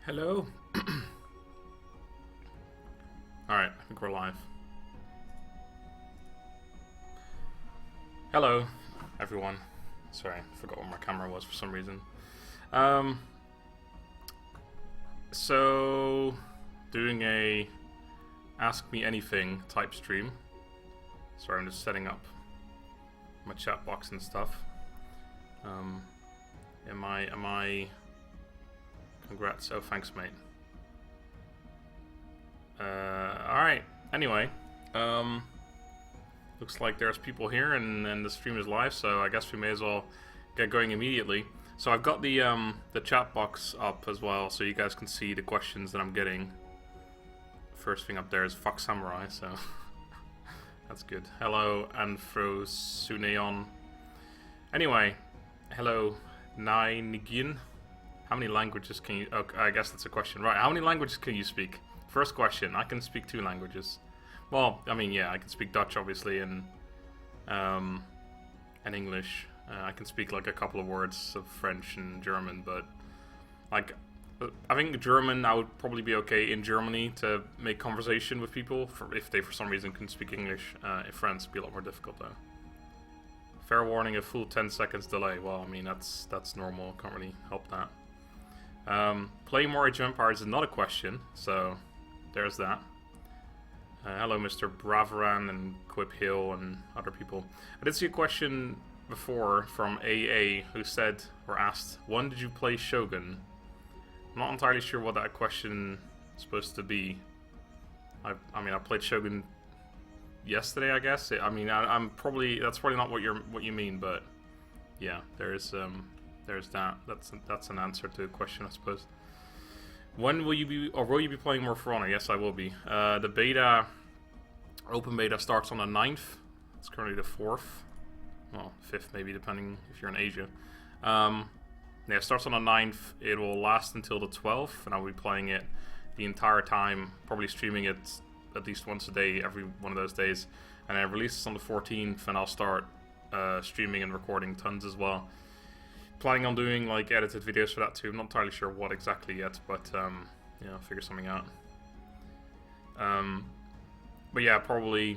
Hello. Alright, I think we're live. Hello, everyone. Sorry, I forgot what my camera was for some reason. So, doing a Ask Me Anything type stream. Sorry, I'm just setting up my chat box and stuff. Am I... Congrats. Oh, thanks, mate. Alright. Anyway. Looks like there's people here and the stream is live, so I guess we may as well get going immediately. So I've got the chat box up as well, so you guys can see the questions that I'm getting. First thing up there is Fuck Samurai, so... that's good. Hello, Anthrosuneon. Anyway. Hello, Nainigin. How many languages can you... Oh, I guess that's a question. Right, how many languages can you speak? First question. I can speak 2 languages. Well, I mean, yeah, I can speak Dutch, obviously, and English. I can speak, like, a couple of words of French and German, but... Like, I think German, I would probably be okay in Germany to make conversation with people, if they, for some reason, can speak English. In France, it'd be a lot more difficult, though. Fair warning, a full 10 seconds delay. Well, I mean, that's normal. Can't really help that. Playing more Age of Empires is not a question, so there's that. Hello, Mr. Bravaran and Quip Hill and other people. I did see a question before from AA who said, or asked, when did you play Shogun? I'm not entirely sure what that question is supposed to be. I mean, I played Shogun yesterday, I guess. I'm probably, that's probably not what you mean, but yeah, there's that. That's an answer to the question, I suppose. When will you be playing more For Honor? Yes, I will be. The beta, open beta, starts on the 9th. It's currently the 4th. Well, 5th maybe, depending if you're in Asia. Yeah, it starts on the 9th. It will last until the 12th, and I'll be playing it the entire time. Probably streaming it at least once a day, every one of those days. And I release it on the 14th, and I'll start streaming and recording tons as well. Planning on doing like edited videos for that too. I'm not entirely sure what exactly yet, but yeah, I'll figure something out. But yeah, probably.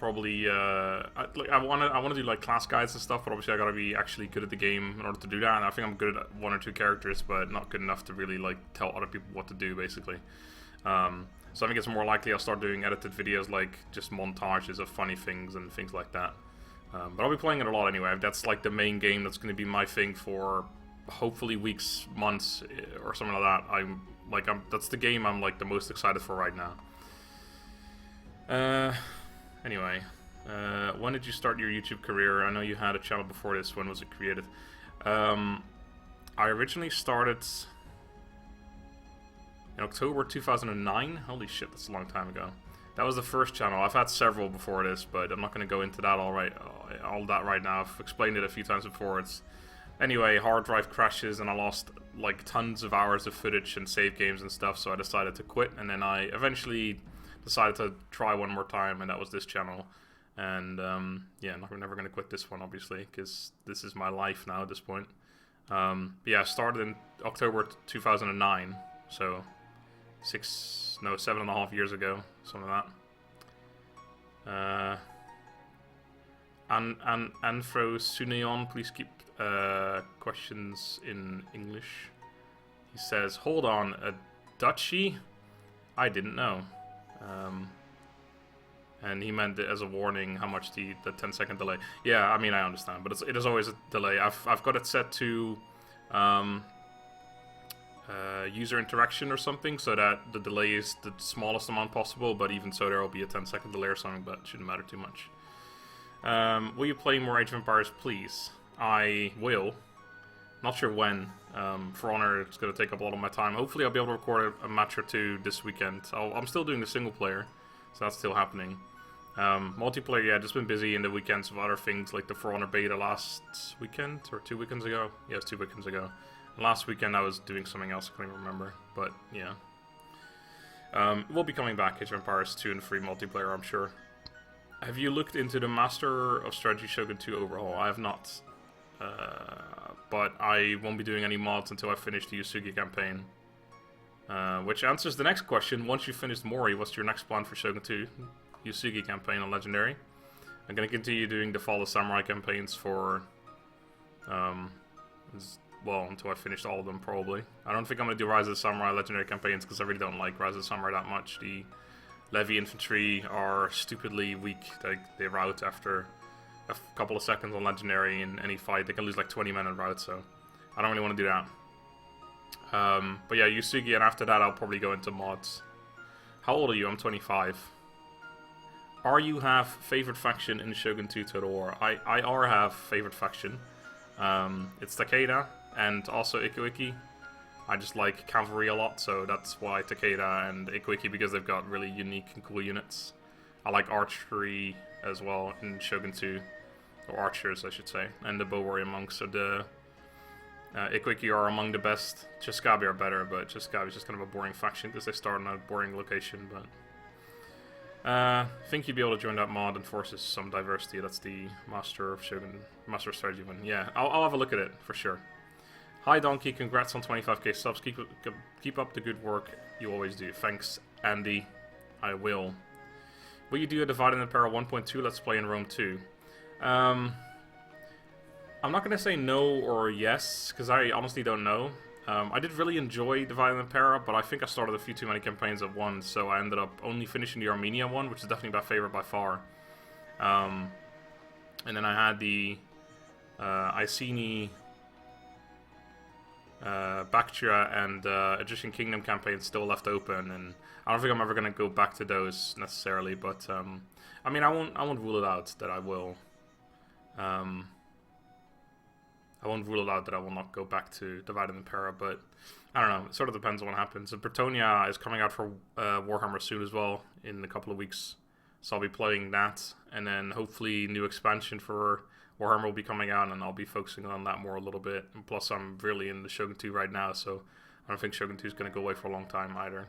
I want to do like class guides and stuff, but obviously I gotta be actually good at the game in order to do that. And I think I'm good at 1 or 2 characters, but not good enough to really like tell other people what to do, basically. So I think it's more likely I'll start doing edited videos, like just montages of funny things and things like that. But I'll be playing it a lot anyway. That's like the main game that's going to be my thing for hopefully weeks, months, or something like that. That's the game I'm like the most excited for right now. Anyway, when did you start your YouTube career? I know you had a channel before this. When was it created? I originally started in October 2009. Holy shit, that's a long time ago. That was the first channel. I've had several before this, but I'm not going to go into that all that right now. I've explained it a few times before. Anyway, hard drive crashes and I lost like tons of hours of footage and save games and stuff, so I decided to quit, and then I eventually decided to try one more time, and that was this channel. And yeah, I'm never going to quit this one, obviously, because this is my life now at this point. Yeah, I started in October 2009, so 7.5 years ago, something like that. Anthrosuneon, please keep questions in English. He says, hold on, a Dutchie? I didn't know. And he meant it as a warning how much the 10-second delay. Yeah, I mean, I understand, but it is always a delay. I've got it set to user interaction or something, so that the delay is the smallest amount possible, but even so there will be a 10-second delay or something, but it shouldn't matter too much. Will you play more Age of Empires, please? I will. Not sure when. For Honor, it's going to take up a lot of my time. Hopefully I'll be able to record a match or 2 this weekend. I'm still doing the single player, so that's still happening. Multiplayer, yeah, just been busy in the weekends of other things, like the For Honor beta last weekend, or 2 weekends ago? Yeah, it was 2 weekends ago. Last weekend I was doing something else, I can't even remember, but yeah. We'll be coming back, Age of Empires 2 and 3 multiplayer, I'm sure. Have you looked into the Master of Strategy Shogun 2 overhaul? I have not. but I won't be doing any mods until I finish the Yusugi campaign. Which answers the next question. Once you finish Mori, what's your next plan for Shogun 2? Yusugi campaign on Legendary. I'm going to continue doing the Fall of Samurai campaigns for... well, until I finish all of them, probably. I don't think I'm going to do Rise of the Samurai Legendary campaigns, because I really don't like Rise of the Samurai that much. The Levy Infantry are stupidly weak. They rout after a couple of seconds on Legendary in any fight. They can lose like 20 men in rout, so I don't really want to do that. But yeah, Yusugi, and after that I'll probably go into mods. How old are you? I'm 25. Are you have favorite faction in Shogun 2 Total War? I are have favorite faction. It's Takeda and also Ikuiki. I just like cavalry a lot, so that's why Takeda and Ikuiki, because they've got really unique and cool units. I like archery as well in Shogun 2, or archers I should say, and the bow warrior monks. So the Ikuiki are among the best. Chiskabi are better, but Chiskabi is just kind of a boring faction because they start in a boring location. But I think you'd be able to join that mod and forces some diversity. That's the Master of Shogun, Master of Strategy one. Yeah, I'll have a look at it for sure. Hi Donkey, congrats on 25k subs. Keep up the good work you always do. Thanks, Andy. I will. Will you do a Divide and Impera 1.2 Let's Play in Rome 2? I'm not going to say no or yes, because I honestly don't know. I did really enjoy Divide and Impera, but I think I started a few too many campaigns at once, so I ended up only finishing the Armenia one, which is definitely my favorite by far. And then I had the Iceni, Bactria, and Egyptian Kingdom campaigns still left open, and I don't think I'm ever going to go back to those necessarily, but I mean, I won't rule it out that I will. I won't rule it out that I will not go back to Divide and Impera, but I don't know. It sort of depends on what happens. And Bretonia is coming out for Warhammer soon as well in a couple of weeks, so I'll be playing that, and then hopefully new expansion for Warhammer will be coming out, and I'll be focusing on that more a little bit. And plus, I'm really in the Shogun 2 right now, so I don't think Shogun 2 is going to go away for a long time either.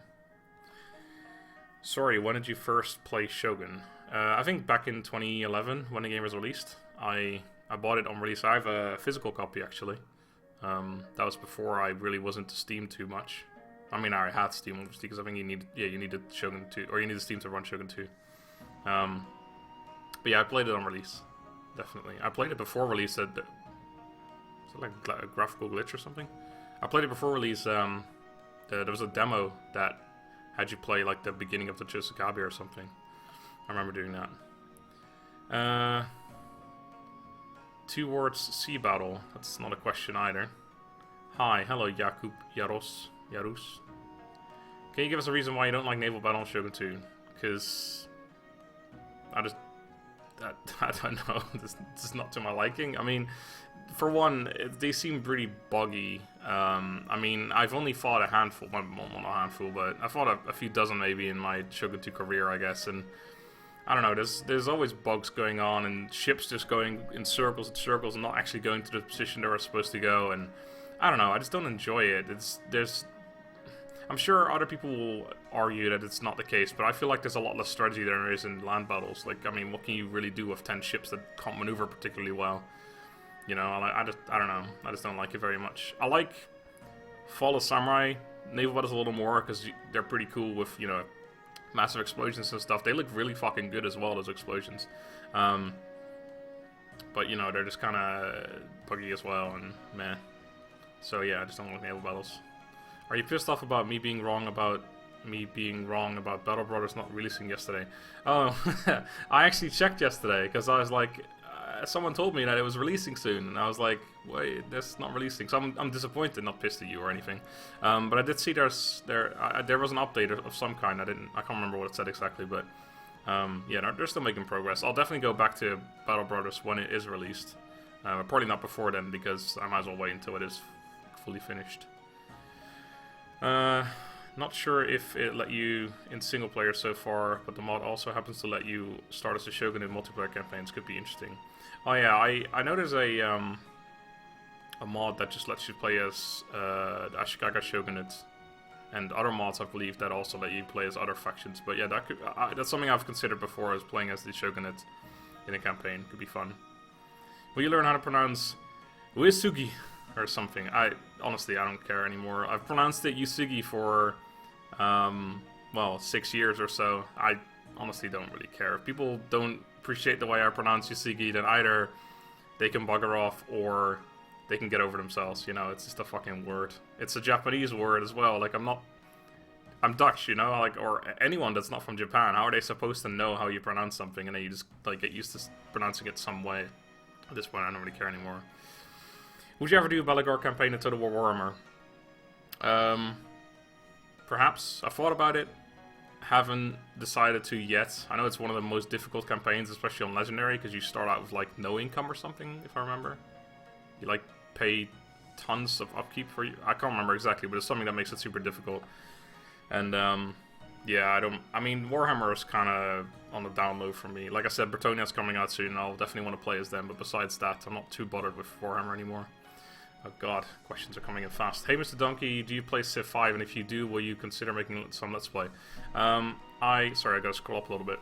Sorry, when did you first play Shogun? I think back in 2011 when the game was released. I bought it on release. I have a physical copy actually. That was before I really wasn't to Steam too much. I mean, I had Steam obviously because I think you needed Shogun 2, or you needed Steam to run Shogun 2. But yeah, I played it on release, definitely. I played it before release. Is it like a graphical glitch or something? I played it before release. There was a demo that had you play like the beginning of the Chosukabe or something. I remember doing that. Two words, sea battle. That's not a question either. Hi, hello Jakub Yarus. Can you give us a reason why you don't like naval battle in Shogun 2? Because I don't know. This is not to my liking. I mean, for one, they seem pretty buggy. I mean, I've only fought a handful. Well, not a handful, but I fought a few dozen maybe in my Shogun 2 career, I guess, and I don't know, there's always bugs going on, and ships just going in circles and circles and not actually going to the position they were supposed to go, and I don't know, I just don't enjoy it. I'm sure other people will argue that it's not the case, but I feel like there's a lot less strategy than there is in land battles. Like, I mean, what can you really do with 10 ships that can't maneuver particularly well? You know, I don't know, I just don't like it very much. I like Fall of Samurai naval battles a little more, because they're pretty cool with, you know, massive explosions and stuff. They look really fucking good as well, those explosions. But, you know, they're just kind of buggy as well, and meh. So, yeah, I just don't like naval battles. Are you pissed off about me being wrong about Battle Brothers not releasing yesterday? Oh, I actually checked yesterday, because I was like, someone told me that it was releasing soon, and I was like, wait, that's not releasing. So I'm disappointed, not pissed at you or anything. But I did see there was an update of some kind. I can't remember what it said exactly, but yeah, they're still making progress. I'll definitely go back to Battle Brothers when it is released. Probably not before then, because I might as well wait until it is fully finished. Not sure if it let you in single player so far, but the mod also happens to let you start as a Shogun in multiplayer campaigns. Could be interesting. Oh yeah, I know there's a mod that just lets you play as the Ashikaga Shogunate, and other mods I believe that also let you play as other factions. But yeah, that's something I've considered before, as playing as the Shogunate in a campaign. Could be fun. Will you learn how to pronounce Uesugi? or something. Honestly, I don't care anymore. I've pronounced it Usigi for, well, 6 years or so. I honestly don't really care. If people don't appreciate the way I pronounce Usigi, then either they can bugger off or they can get over themselves, you know. It's just a fucking word. It's a Japanese word as well. Like, I'm Dutch, you know, like, or anyone that's not from Japan. How are they supposed to know how you pronounce something, and then you just like get used to pronouncing it some way? At this point, I don't really care anymore. Would you ever do a Belagor campaign in Total War Warhammer? Perhaps. I thought about it. Haven't decided to yet. I know it's one of the most difficult campaigns, especially on Legendary, because you start out with like no income or something, if I remember. You like pay tons of upkeep for you. I can't remember exactly, but it's something that makes it super difficult. And yeah, I mean, Warhammer is kind of on the down low for me. Like I said, Bretonia's coming out soon, and I'll definitely want to play as them. But besides that, I'm not too bothered with Warhammer anymore. Oh god, questions are coming in fast. Hey, MrSmartDonkey, do you play Civ 5? And if you do, will you consider making some Let's Play? Sorry, I gotta scroll up a little bit.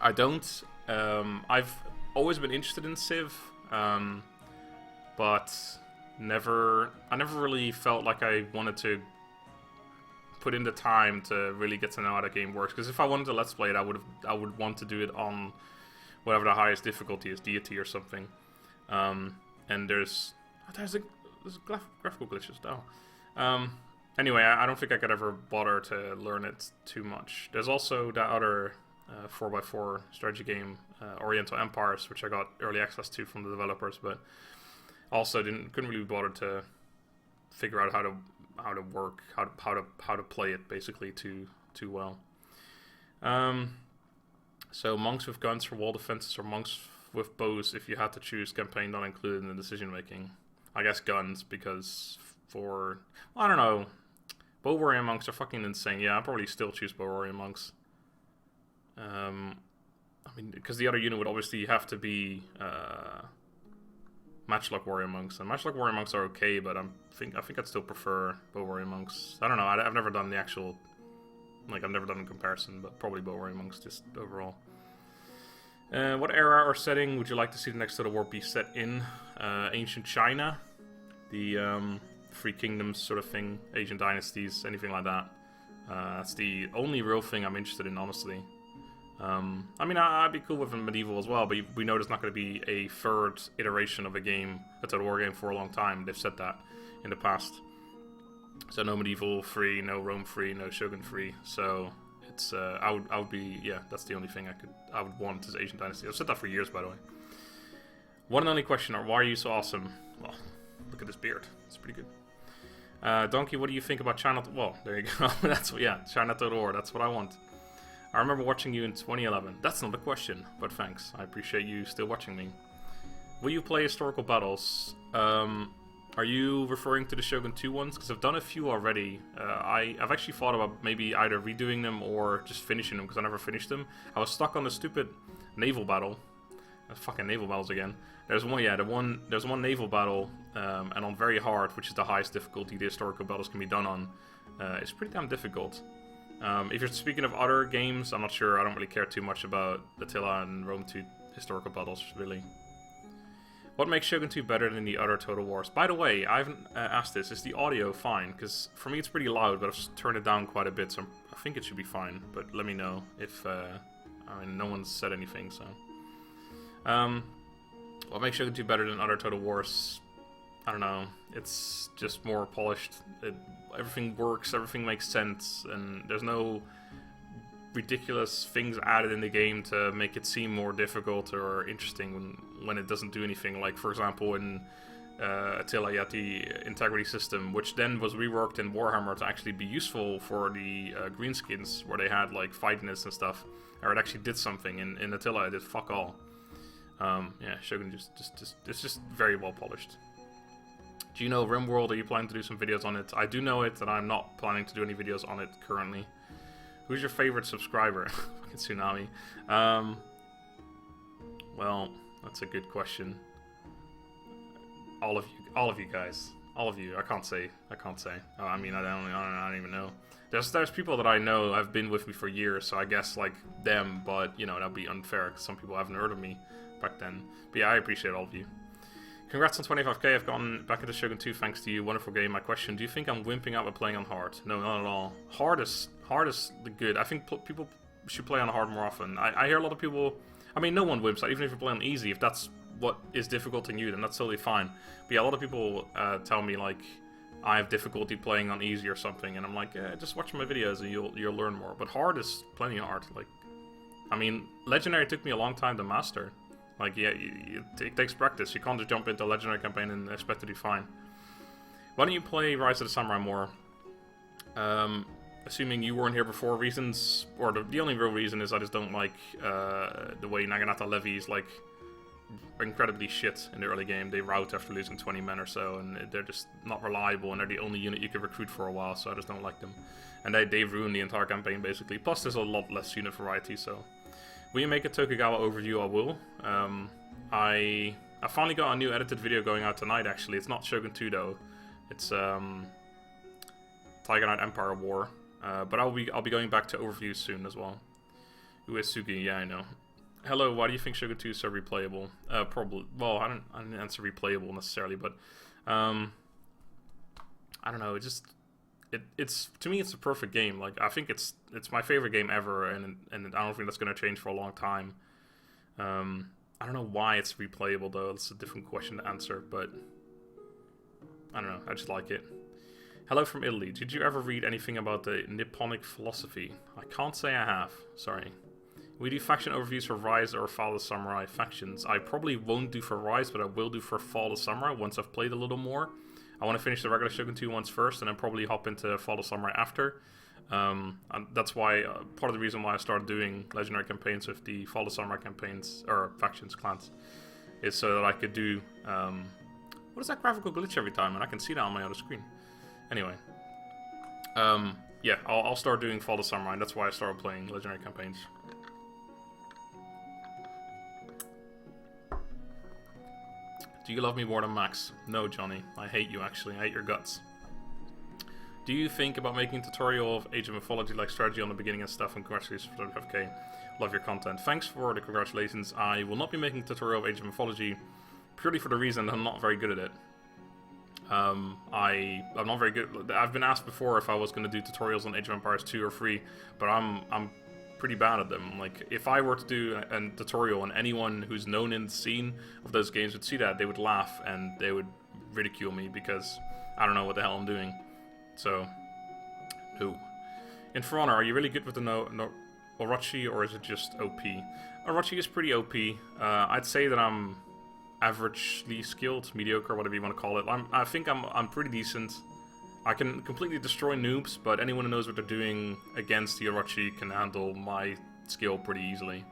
I don't. I've always been interested in Civ, but I never really felt like I wanted to put in the time to really get to know how the game works. Because if I wanted to Let's Play it, I would want to do it on whatever the highest difficulty is, Deity or something. And there's graphical glitches now. Anyway, I don't think I could ever bother to learn it too much. There's also that other 4x4 strategy game, Oriental Empires, which I got early access to from the developers, but also couldn't really be bothered to figure out how to work, how to play it basically too well. So monks with guns for wall defenses, or monks with bows if you had to choose, campaign not included in the decision making. I guess guns, because I don't know, bow warrior monks are fucking insane. Yeah, I'll probably still choose bow warrior monks. I mean, because the other unit would obviously have to be matchlock warrior monks, and matchlock warrior monks are okay, but I think I'd still prefer bow warrior monks. I don't know. I've never done the actual, like, I've never done a comparison, but probably bow warrior monks just overall. What era or setting would you like to see the next Total War be set in? Ancient China, the Three Kingdoms sort of thing, Asian dynasties, anything like that. That's the only real thing I'm interested in, honestly. I mean, I'd be cool with medieval as well, but we know there's not going to be a third iteration of a game, a Total War game, for a long time. They've said that in the past. So no medieval free, no Rome free, no Shogun free. So it's I would be, yeah, that's the only thing I would want as Asian dynasty. I've said that for years, by the way. One and only question: why are you so awesome? Well, look at this beard. It's pretty good. Donkey, what do you think about China? Well, there you go. China Total War. That's what I want. I remember watching you in 2011. That's not a question, but thanks. I appreciate you still watching me. Will you play historical battles? Are you referring to the Shogun 2 ones? Because I've done a few already. I've actually thought about maybe either redoing them or just finishing them, because I never finished them. I was stuck on the stupid naval battle. Fucking naval battles again. There's one naval battle, and on very hard, which is the highest difficulty the historical battles can be done on. It's pretty damn difficult. If you're speaking of other games, I'm not sure. I don't really care too much about Attila and Rome 2 historical battles, really. What makes Shogun 2 better than the other Total Wars? By the way, I haven't asked this. Is the audio fine? Because for me it's pretty loud, but I've turned it down quite a bit, so I think it should be fine. But let me know if... I mean, no one's said anything, so... What makes Shogun 2 better than other Total Wars? I don't know. It's just more polished. Everything works, everything makes sense, and there's no ridiculous things added in the game to make it seem more difficult or interesting when it doesn't do anything. Like, for example, in Attila, you had the integrity system, which then was reworked in Warhammer to actually be useful for the greenskins, where they had like fightiness and stuff, or it actually did something. In Attila, it did fuck all. Yeah, Shogun it's just very well polished. Do you know RimWorld? Are you planning to do some videos on it? I do know it, and I'm not planning to do any videos on it currently. Who's your favorite subscriber? Fucking Tsunami. Well, that's a good question. All of you guys. All of you. I can't say. I mean, I don't even know. There's people that I know have been with me for years, so I guess like them, but you know, that'd be unfair because some people haven't heard of me back then. But yeah, I appreciate all of you. Congrats on 25k. I've gotten back into Shogun 2 thanks to you. Wonderful game. My question: do you think I'm wimping out by playing on hard? No, not at all. Hard is the good. I think people should play on hard more often. I hear a lot of people. I mean, no one wimps out, even if you play on easy. If that's what is difficult in you, then that's totally fine. But yeah, a lot of people tell me like I have difficulty playing on easy or something, and I'm like, yeah, just watch my videos and you'll learn more. But hard is plenty hard. Like, I mean, legendary took me a long time to master. Like, yeah, it takes practice. You can't just jump into a legendary campaign and expect to do fine. Why don't you play Rise of the Samurai more? Assuming you weren't here before, reasons, or the only real reason is I just don't like the way Naginata levies like incredibly shit in the early game. They rout after losing 20 men or so, and they're just not reliable, and they're the only unit you can recruit for a while, so I just don't like them. And they ruin the entire campaign, basically. Plus, there's a lot less unit variety, so... Will you make a Tokugawa overview? I will. I finally got a new edited video going out tonight, actually. It's not Shogun 2, though. It's Tiger Knight Empire War. But I'll be going back to overviews soon as well. Uesugi, yeah, I know. Hello, why do you think Shogun 2 is so replayable? Probably. Well, I didn't answer replayable necessarily, but I don't know. It's to me, it's a perfect game. Like, I think it's my favorite game ever, and I don't think that's gonna change for a long time. I don't know why it's replayable though. It's a different question to answer, but I don't know. I just like it. Hello from Italy. Did you ever read anything about the Nipponic philosophy? I can't say I have. Sorry. We do faction overviews for Rise or Fall of Samurai factions. I probably won't do for Rise, but I will do for Fall of Samurai once I've played a little more. I want to finish the regular Shogun 2 once first, and then probably hop into Fall of Samurai after. And that's why, part of the reason why I started doing legendary campaigns with the Fall of Samurai campaigns, or factions, clans, is so that I could do... what is that graphical glitch every time? And I can see that on my other screen. Anyway. Yeah, I'll start doing Fall of Samurai, and that's why I started playing legendary campaigns. Do you love me more than Max? No, Johnny. I hate you, actually. I hate your guts. Do you think about making a tutorial of Age of Mythology like strategy on the beginning and stuff? And congratulations for 35k. Love your content. Thanks for the congratulations. I will not be making a tutorial of Age of Mythology purely for the reason that I'm not very good at it. I'm not very good. I've been asked before if I was going to do tutorials on Age of Empires 2 or 3, but I'm pretty bad at them. Like, if I were to do a tutorial and anyone who's known in the scene of those games would see that, they would laugh and they would ridicule me because I don't know what the hell I'm doing. So, no. In For Honor, are you really good with the Orochi, or is it just OP? Orochi is pretty OP. I'd say that I'm averagely skilled, mediocre, whatever you want to call it. I think I'm pretty decent. I can completely destroy noobs, but anyone who knows what they're doing against the Orochi can handle my skill pretty easily.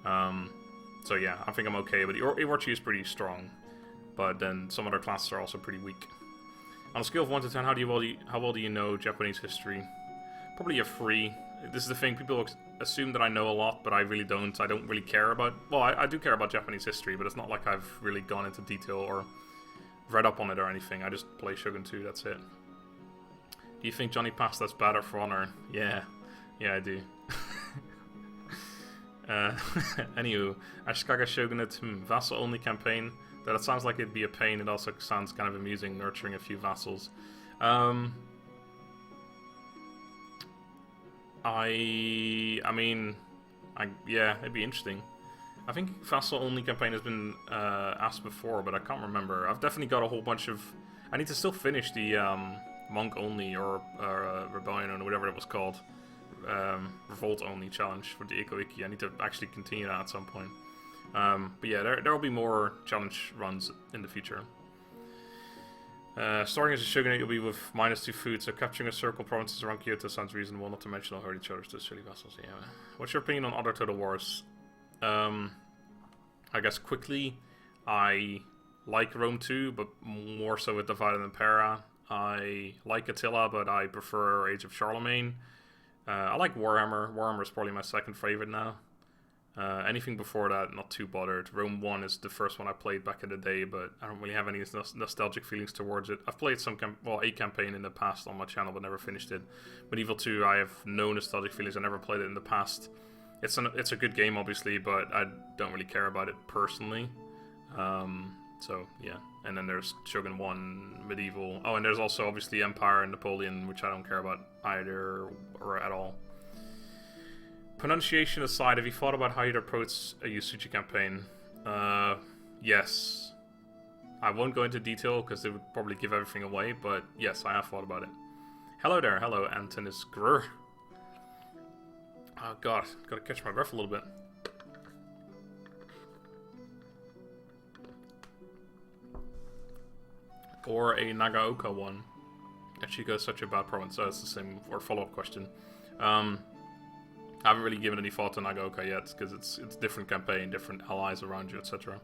So yeah, I think I'm okay, but the Orochi is pretty strong. But then some other classes are also pretty weak. On a scale of 1 to 10, how well do you know Japanese history? Probably a 3. This is the thing, people assume that I know a lot, but I really don't. I don't really care about... Well, I do care about Japanese history, but it's not like I've really gone into detail or read up on it or anything. I just play Shogun 2, that's it. Do you think Johnny Pasta's bad at For Honor? Yeah. Yeah, I do. Anywho, Ashikaga Shogunate, vassal-only campaign. That it sounds like it'd be a pain. It also sounds kind of amusing, nurturing a few vassals. Yeah, it'd be interesting. I think vassal-only campaign has been asked before, but I can't remember. I've definitely got a whole bunch of... I need to still finish the monk-only or rebellion or whatever it was called. Revolt-only challenge for the Iko-Iki. I need to actually continue that at some point. But yeah, there will be more challenge runs in the future. Starting as a shogunate, you'll be with -2 food, so capturing a circle provinces around Kyoto sounds reasonable, not to mention they'll hurt each other to silly vassals. Yeah. What's your opinion on other Total Wars? I guess quickly, I like Rome 2, but more so with Divide and Impera. I like Attila, but I prefer Age of Charlemagne. I like Warhammer. Warhammer is probably my second favorite now. Anything before that, not too bothered. Rome 1 is the first one I played back in the day, but I don't really have any nostalgic feelings towards it. I've played a campaign in the past on my channel, but never finished it. Medieval 2, I have no nostalgic feelings. I never played it in the past. It's a good game, obviously, but I don't really care about it personally. So, yeah. And then there's Shogun 1, Medieval. Oh, and there's also obviously Empire and Napoleon, which I don't care about either or at all. Pronunciation aside, have you thought about how you'd approach a Yusuchi campaign? Yes. I won't go into detail because it would probably give everything away, but yes, I have thought about it. Hello there, hello, Antonis Grr. Oh god, gotta catch my breath a little bit. Or a Nagaoka one. Achiko is such a bad province, so it's the same, or follow-up question. I haven't really given any thought to Nagaoka yet, because it's a different campaign, different allies around you, etc.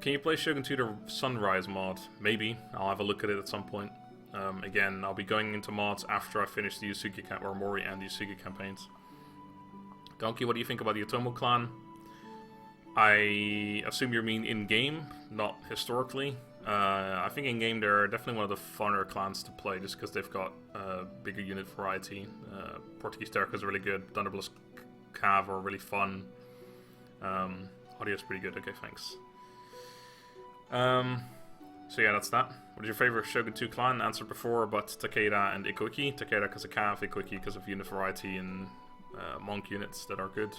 Can you play Shogun 2 the Sunrise mod? Maybe. I'll have a look at it at some point. Again, I'll be going into mods after I finish the Yusuke or Mori and the Yusuke campaigns. Donkey, what do you think about the Otomo clan? I assume you mean in-game, not historically. I think in-game they're definitely one of the funner clans to play, just because they've got bigger unit variety. Portuguese Terca is really good. Thunderbolts Cav are really fun. Audio's pretty good. Okay, thanks. So yeah, that's that. What is your favorite Shogun 2 clan? Answered before, but Takeda and Ikuiki. Takeda because of Cav, Ikuiki because of unit variety and monk units that are good.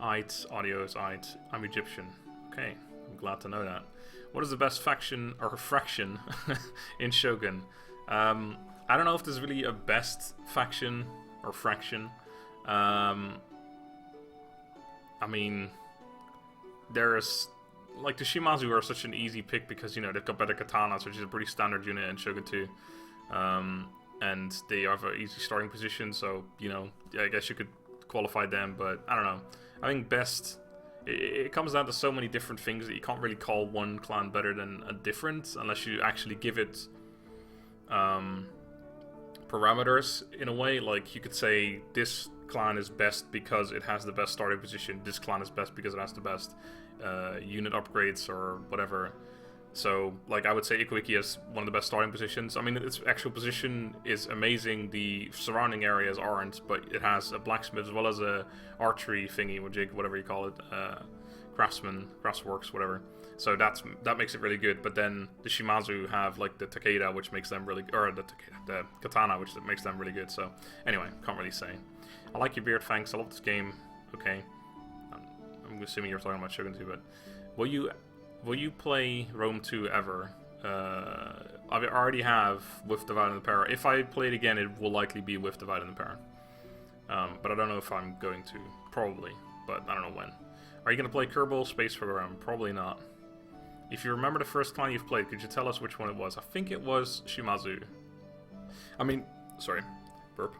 Aight, audio is Aight. I'm Egyptian. Okay, I'm glad to know that. What is the best faction or fraction in Shogun? I don't know if there's really a best faction or fraction. I mean, there's like the Shimazu are such an easy pick because, you know, they've got better katanas, which is a pretty standard unit in Shogun 2. And they have an easy starting position, so, you know, I guess you could qualify them, but I don't know. I think best, it comes down to so many different things that you can't really call one clan better than a different unless you actually give it parameters in a way. Like, you could say this clan is best because it has the best starting position, this clan is best because it has the best unit upgrades or whatever. So, like, I would say Ikuiki is one of the best starting positions. I mean, its actual position is amazing. The surrounding areas aren't, but it has a blacksmith as well as a archery thingy, or jig, whatever you call it, craftsworks, whatever. So that makes it really good. But then the Shimazu have like the Takeda, which makes them really, or the Katana, which makes them really good. So anyway, can't really say. I like your beard, thanks. I love this game. Okay, I'm assuming you're talking about Shogun 2, but will you play Rome 2 ever? I already have with Divide and the Power. If I play it again, it will likely be with Divide and the Power. But I don't know if I'm going to. Probably, but I don't know when. Are you going to play Kerbal Space Program? Probably not. If you remember the first clan you've played, could you tell us which one it was? I think it was Shimazu. I mean, sorry, burp.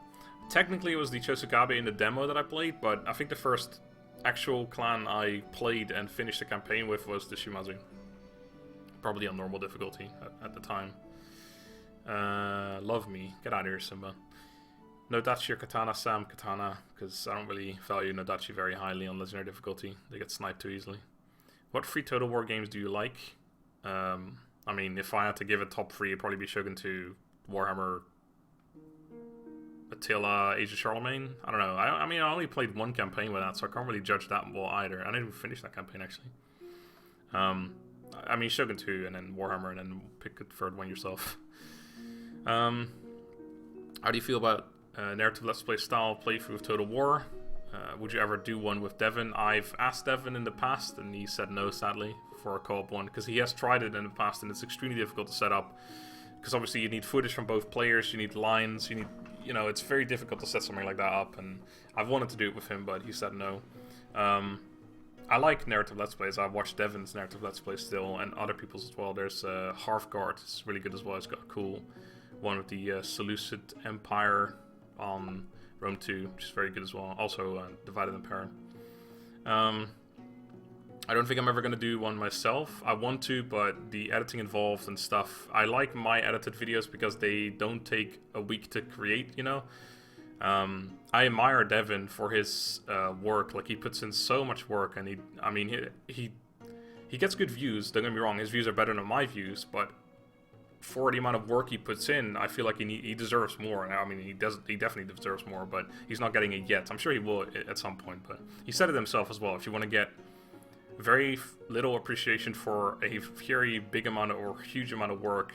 Technically it was the Chosugabe in the demo that I played, but I think the first actual clan I played and finished the campaign with was the Shimazu. Probably on normal difficulty at the time. Love me. Get out of here, Simba. Nodachi or Katana? Sam, Katana, because I don't really value Nodachi very highly on legendary difficulty. They get sniped too easily. What free Total War games do you like? I mean, if I had to give a top 3, it'd probably be Shogun 2, Warhammer, Attila, Age of Charlemagne. I don't know. I mean, I only played one campaign with that, so I can't really judge that well either. I didn't even finish that campaign, actually. I mean, Shogun 2, and then Warhammer, and then pick a third one yourself. How do you feel about narrative Let's Play style playthrough of Total War? Would you ever do one with Devin? I've asked Devin in the past, and he said no, sadly, for a co-op one, because he has tried it in the past, and it's extremely difficult to set up. Because obviously you need footage from both players, you need lines, you need, you know, it's very difficult to set something like that up, and I've wanted to do it with him, but he said no. I like narrative Let's Plays. I've watched Devin's narrative Let's Play still, and other people's as well. There's Hearthguard, it's really good as well. It's got a cool one with the Seleucid Empire on Rome 2, which is very good as well. Also, Divided Empire. I don't think I'm ever going to do one myself. I want to, but the editing involved and stuff. I like my edited videos because they don't take a week to create, you know? I admire Devin for his work. Like, he puts in so much work, and he gets good views. Don't get me wrong, his views are better than my views, but for the amount of work he puts in, I feel like he deserves more. I mean, he definitely deserves more, but he's not getting it yet. I'm sure he will at some point, but he said it himself as well. If you want to get very little appreciation for a very big amount of, or huge amount of work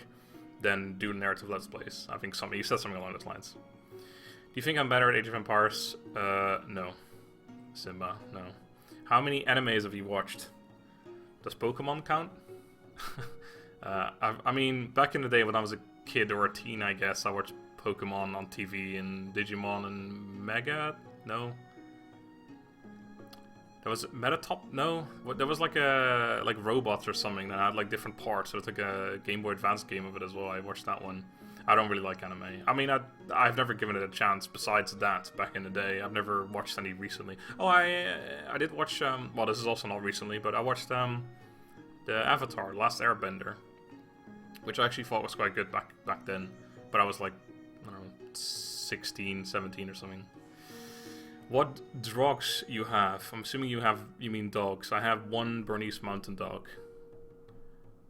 than do narrative Let's Plays. I think you said something along those lines. Do you think I'm better at Age of Empires? No. Simba, no. How many animes have you watched? Does Pokemon count? I mean, back in the day when I was a kid or a teen, I guess, I watched Pokemon on TV and Digimon and Mega? No. There was Metatop? No. There was like robots or something that had like different parts. So it's like a Game Boy Advance game of it as well. I watched that one. I don't really like anime. I mean, I've never given it a chance besides that back in the day. I've never watched any recently. Oh, I did watch, well, this is also not recently, but I watched the Avatar, Last Airbender, which I actually thought was quite good back then. But I was like, I don't know, 16, 17 or something. What dogs you have? I'm assuming you mean dogs. I have one Bernese Mountain Dog.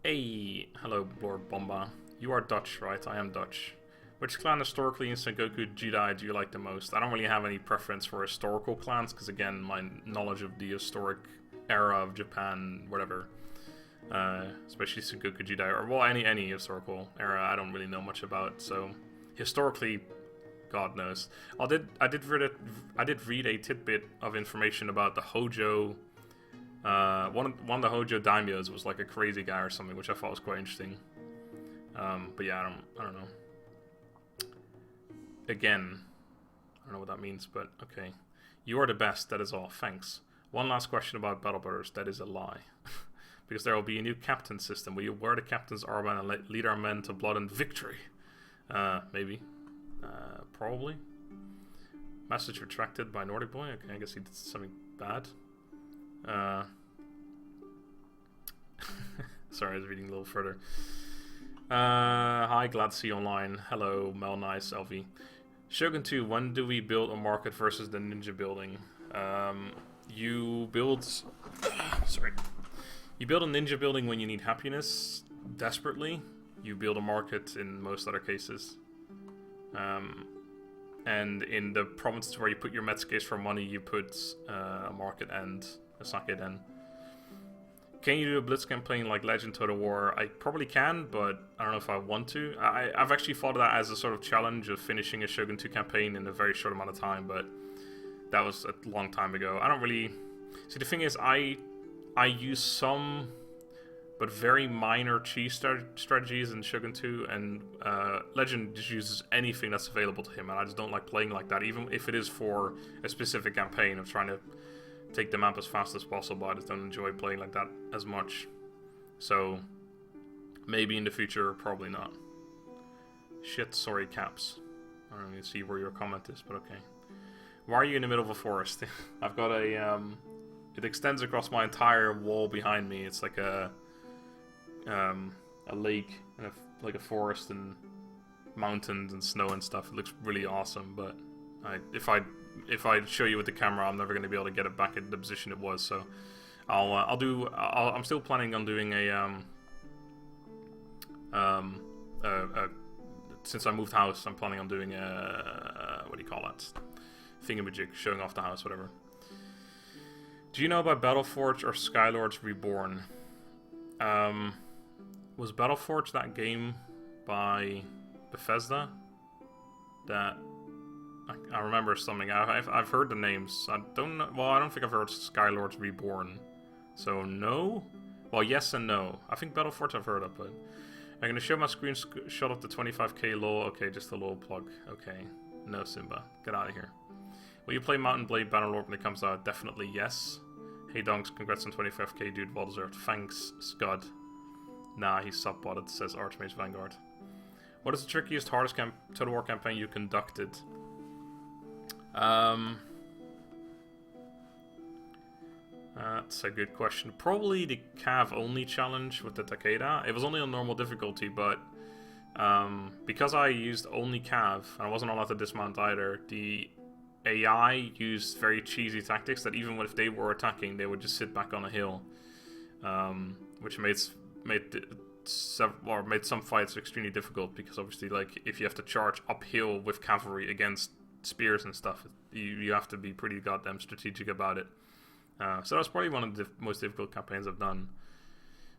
Hey, hello, Lord Bomba. You are Dutch, right? I am Dutch. Which clan historically in Sengoku Jidai do you like the most? I don't really have any preference for historical clans, because again, my knowledge of the historic era of Japan, whatever, especially Sengoku Jidai, or well, any historical era, I don't really know much about. So historically, God knows. I did read a tidbit of information about the Hojo. One of the Hojo daimyos was like a crazy guy or something, which I thought was quite interesting. But yeah, I don't know. Again, I don't know what that means, but okay. You are the best, that is all, thanks. One last question about Battle Brothers, that is a lie. Because there will be a new captain system where you wear the captain's armband and lead our men to blood and victory. Maybe. Probably. Message retracted by Nordic Boy, okay, I guess he did something bad. Sorry, I was reading a little further. Hi, glad to see you online. Hello, Mel Nice, LV. Shogun 2, when do we build a market versus the ninja building? You build... sorry. You build a ninja building when you need happiness desperately. You build a market in most other cases. And in the provinces where you put your Metscase for money, you put a market and a sake den. Can you do a blitz campaign like Legend Total War? I probably can, but I don't know if I want to. I've actually thought of that as a sort of challenge of finishing a Shogun 2 campaign in a very short amount of time, but that was a long time ago. I don't really... See, the thing is, I use some, but very minor cheese strategies in Shogun 2, and Legend just uses anything that's available to him, and I just don't like playing like that, even if it is for a specific campaign of trying to take the map as fast as possible. I just don't enjoy playing like that as much. So, maybe in the future, probably not. Shit, sorry, Caps. I don't even see where your comment is, but okay. Why are you in the middle of a forest? I've got a, it extends across my entire wall behind me. It's like a lake, and like a forest and mountains and snow and stuff. It looks really awesome, but if I show you with the camera, I'm never going to be able to get it back in the position it was. So I'm still planning on doing since I moved house, I'm planning on doing what do you call that? Thingamajig, showing off the house, whatever. Do you know about Battleforge or Skylords Reborn? Was Battleforge that game by Bethesda? That I remember something. I've heard the names. I don't know. Well, I don't think I've heard Skylords Reborn. So no. Well, yes and no. I think Battleforge I've heard of, but I'm gonna show my screenshot of the 25k lol. Okay, just a little plug. Okay, no Simba, get out of here. Will you play Mountain Blade Bannerlord when it comes out? Definitely yes. Hey donks, congrats on 25k, dude. Well deserved. Thanks, Scud. Nah, he's sub-botted, says Archmage Vanguard. What is the trickiest, hardest Total War campaign you conducted? That's a good question. Probably the Cav only challenge with the Takeda. It was only on normal difficulty, but because I used only Cav and I wasn't allowed to dismount either, the AI used very cheesy tactics that even if they were attacking, they would just sit back on a hill, which made some fights extremely difficult, because obviously, like, if you have to charge uphill with cavalry against spears and stuff, you have to be pretty goddamn strategic about it. So that's probably one of the most difficult campaigns I've done.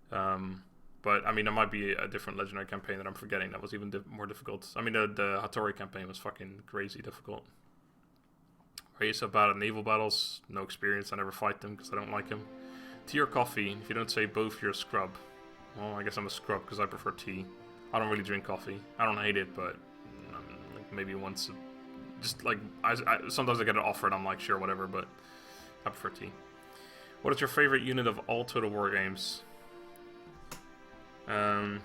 But I mean, there might be a different legendary campaign that I'm forgetting that was even more difficult. I mean, the Hattori campaign was fucking crazy difficult. Are you so bad at naval battles? No experience. I never fight them because I don't like them. Tea or coffee? If you don't say both, you're a scrub. Well, I guess I'm a scrub because I prefer tea. I don't really drink coffee. I don't hate it, but like maybe once. Just like sometimes I get it offered. I'm like, sure, whatever. But I prefer tea. What is your favorite unit of all Total War games? I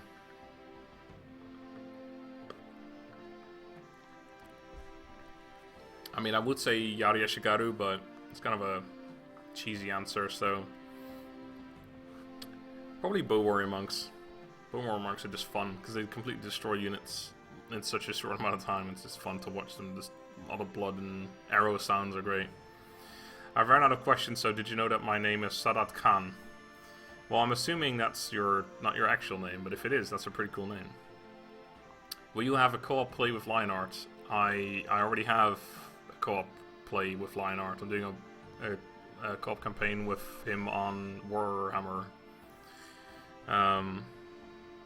mean, I would say Yari Yashigaru, but it's kind of a cheesy answer, so probably Bow Warrior Monks. Bow Warrior Monks are just fun because they completely destroy units in such a short amount of time. It's just fun to watch them. Just a lot of blood and arrow sounds are great. I've run out of questions, so did you know that my name is Sadat Khan? Well, I'm assuming that's not your actual name, but if it is, that's a pretty cool name. Will you have a co-op play with Lionheart? I already have a co-op play with Lionheart. I'm doing a co-op campaign with him on Warhammer.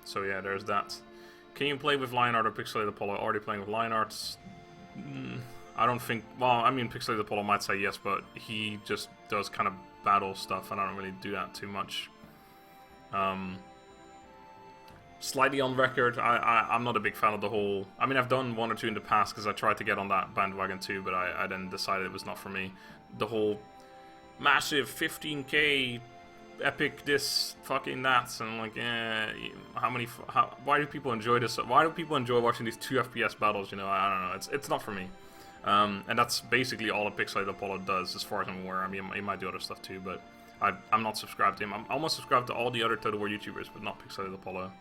So yeah, there's that. Can you play with Lionheart or Pixelated Apollo? Already playing with Lionheart. I don't think... Well, I mean, Pixelated Apollo might say yes, but he just does kind of battle stuff, and I don't really do that too much. Slightly on record, I'm not a big fan of the whole... I mean, I've done one or two in the past because I tried to get on that bandwagon too, but I then decided it was not for me. The whole massive 15k epic this fucking that, and I'm like, why do people enjoy this? Why do people enjoy watching these 2 FPS battles? You know, I don't know. It's not for me. And that's basically all a Pixelated Apollo does, as far as I'm aware. I mean, he might do other stuff too, but I'm not subscribed to him. I'm almost subscribed to all the other Total War YouTubers, but not Pixelated Apollo.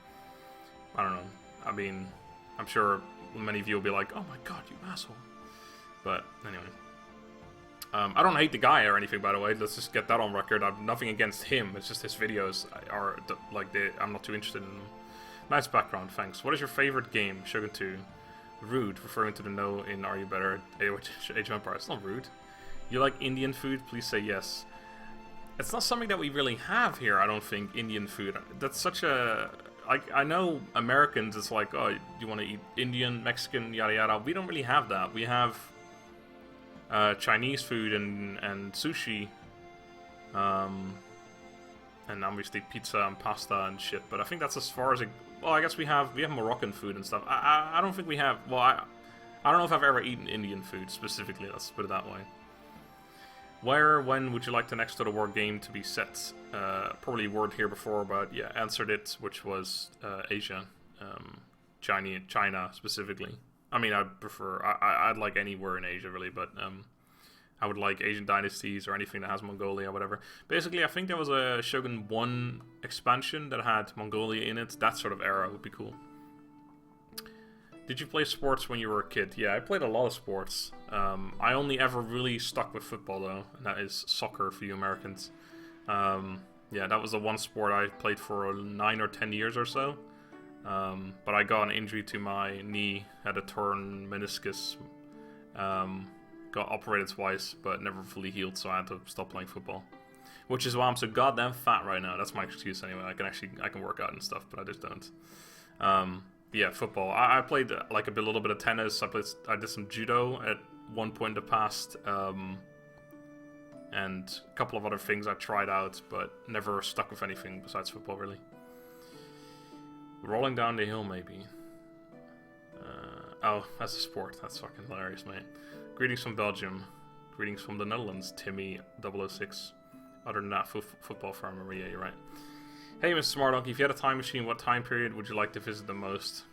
I don't know. I mean, I'm sure many of you will be like, oh my god, you asshole. But anyway. I don't hate the guy or anything, by the way. Let's just get that on record. I have nothing against him. It's just his videos are I'm not too interested in them. Nice background, thanks. What is your favorite game? Shogun 2. Rude, referring to the no in Are You Better? Age of Empires. It's not rude. You like Indian food? Please say yes. It's not something that we really have here, I don't think, Indian food. That's such a... I know Americans, it's like, oh, you want to eat Indian, Mexican, yada yada. We don't really have that. We have Chinese food and sushi. And obviously pizza and pasta and shit. But I think that's as far as it... Well, I guess we have Moroccan food and stuff. I don't think we have... Well, I don't know if I've ever eaten Indian food specifically, let's put it that way. Where, when would you like the next Total War game to be set? Probably word here before, but yeah, answered it, which was Asia. China specifically. I mean, I'd prefer... I'd like anywhere in Asia, really, but... I would like Asian dynasties or anything that has Mongolia or whatever. Basically, I think there was a Shogun 1 expansion that had Mongolia in it. That sort of era would be cool. Did you play sports when you were a kid? Yeah, I played a lot of sports. I only ever really stuck with football, though, and that is soccer for you Americans. Yeah, that was the one sport I played for 9 or 10 years or so. But I got an injury to my knee, had a torn meniscus. Got operated twice, but never fully healed, so I had to stop playing football. Which is why I'm so goddamn fat right now. That's my excuse anyway. I can work out and stuff, but I just don't. Yeah, football. I played like a little bit of tennis. I did some judo at one point in the past, and a couple of other things I tried out, but never stuck with anything besides football, really. Rolling down the hill, maybe. Oh, that's a sport. That's fucking hilarious, mate. Greetings from Belgium. Greetings from the Netherlands, Timmy006. Other than that, football farmer. Yeah, you're right. Hey, MrSmartDonkey, if you had a time machine, what time period would you like to visit the most?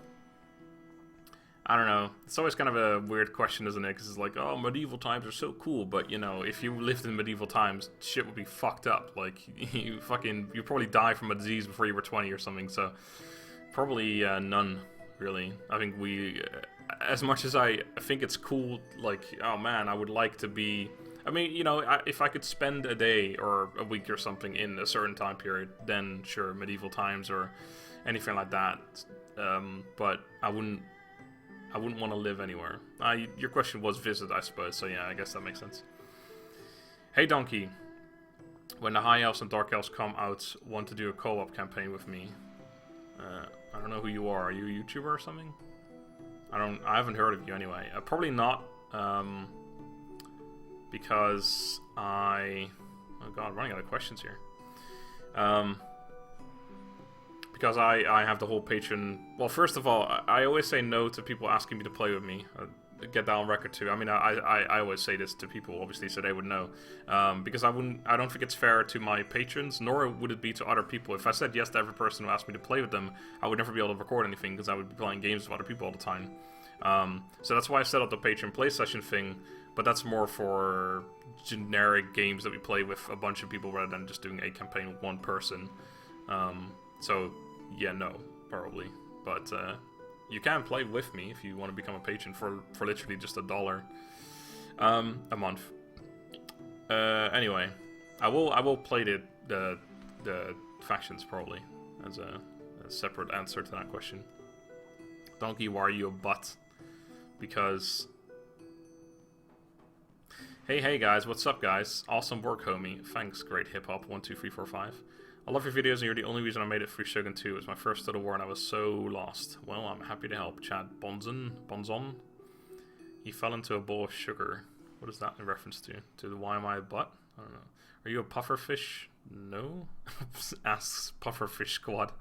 I don't know. It's always kind of a weird question, isn't it? Because it's like, oh, medieval times are so cool, but, you know, if you lived in medieval times, shit would be fucked up. Like, you probably die from a disease before you were 20 or something, so probably none, really. I think as much as I think it's cool, like, oh man, I would like to be... I mean, you know, if I could spend a day or a week or something in a certain time period, then sure, medieval times or anything like that. But I wouldn't want to live anywhere. Your question was visit, I suppose, so yeah, I guess that makes sense. Hey Donkey, When the High Elves and Dark Elves come out, want to do a co-op campaign with me. I don't know who you are. Are you a YouTuber or something? I haven't heard of you anyway. Probably not. Because oh god, I'm running out of questions here. Because I have the whole Patreon. Well, first of all, I always say no to people asking me to play with me. Get that on record too. I mean, I always say this to people, obviously, so they would know. Because I don't think it's fair to my patrons, nor would it be to other people. If I said yes to every person who asked me to play with them, I would never be able to record anything because I would be playing games with other people all the time. So that's why I set up the Patreon play session thing. But that's more for generic games that we play with a bunch of people rather than just doing a campaign with one person. So yeah, no, probably. But you can play with me if you want to become a patron for literally just $1 a month. Anyway, I will play the factions probably as a separate answer to that question. Donkey, why are you a butt? Because hey guys, what's up guys? Awesome work, homie. Thanks, great hip hop 1 2 3 4 5. I love your videos and you're the only reason I made it through Shogun 2. It was my first Total War and I was so lost. Well, I'm happy to help. Chad Bonzon. He fell into a bowl of sugar. What is that in reference to? To the why am I a butt? I don't know. Are you a pufferfish? No? Asks Pufferfish Squad.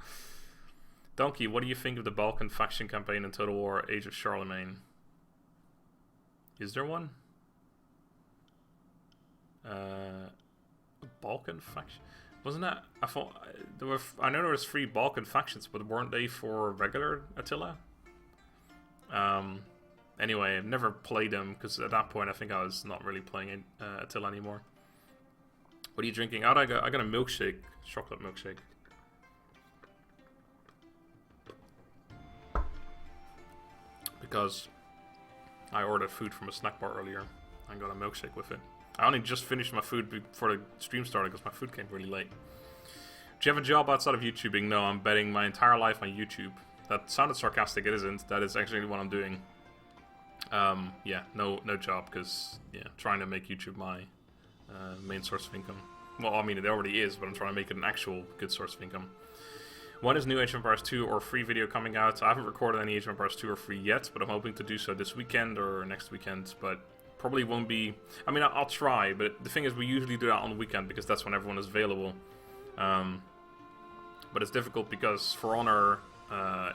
Donkey, what do you think of the Balkan faction campaign in Total War Age of Charlemagne? Is there one? Balkan faction? Wasn't that? I thought there were. I know there was 3 Balkan factions, but weren't they for regular Attila? Anyway, I've never played them because at that point I think I was not really playing Attila anymore. What are you drinking? I got a milkshake, chocolate milkshake. Because I ordered food from a snack bar earlier and got a milkshake with it. I only just finished my food before the stream started because my food came really late. Do you have a job outside of YouTubing? No, I'm betting my entire life on YouTube. That sounded sarcastic, it isn't. That is actually what I'm doing. Yeah, no job because, yeah, trying to make YouTube my main source of income. Well, I mean, it already is, but I'm trying to make it an actual good source of income. When is new Age of Empires 2 or 3 video coming out? I haven't recorded any Age of Empires 2 or 3 yet, but I'm hoping to do so this weekend or next weekend, but probably won't be. I mean, I'll try, but the thing is, we usually do that on the weekend because that's when everyone is available. But it's difficult because For Honor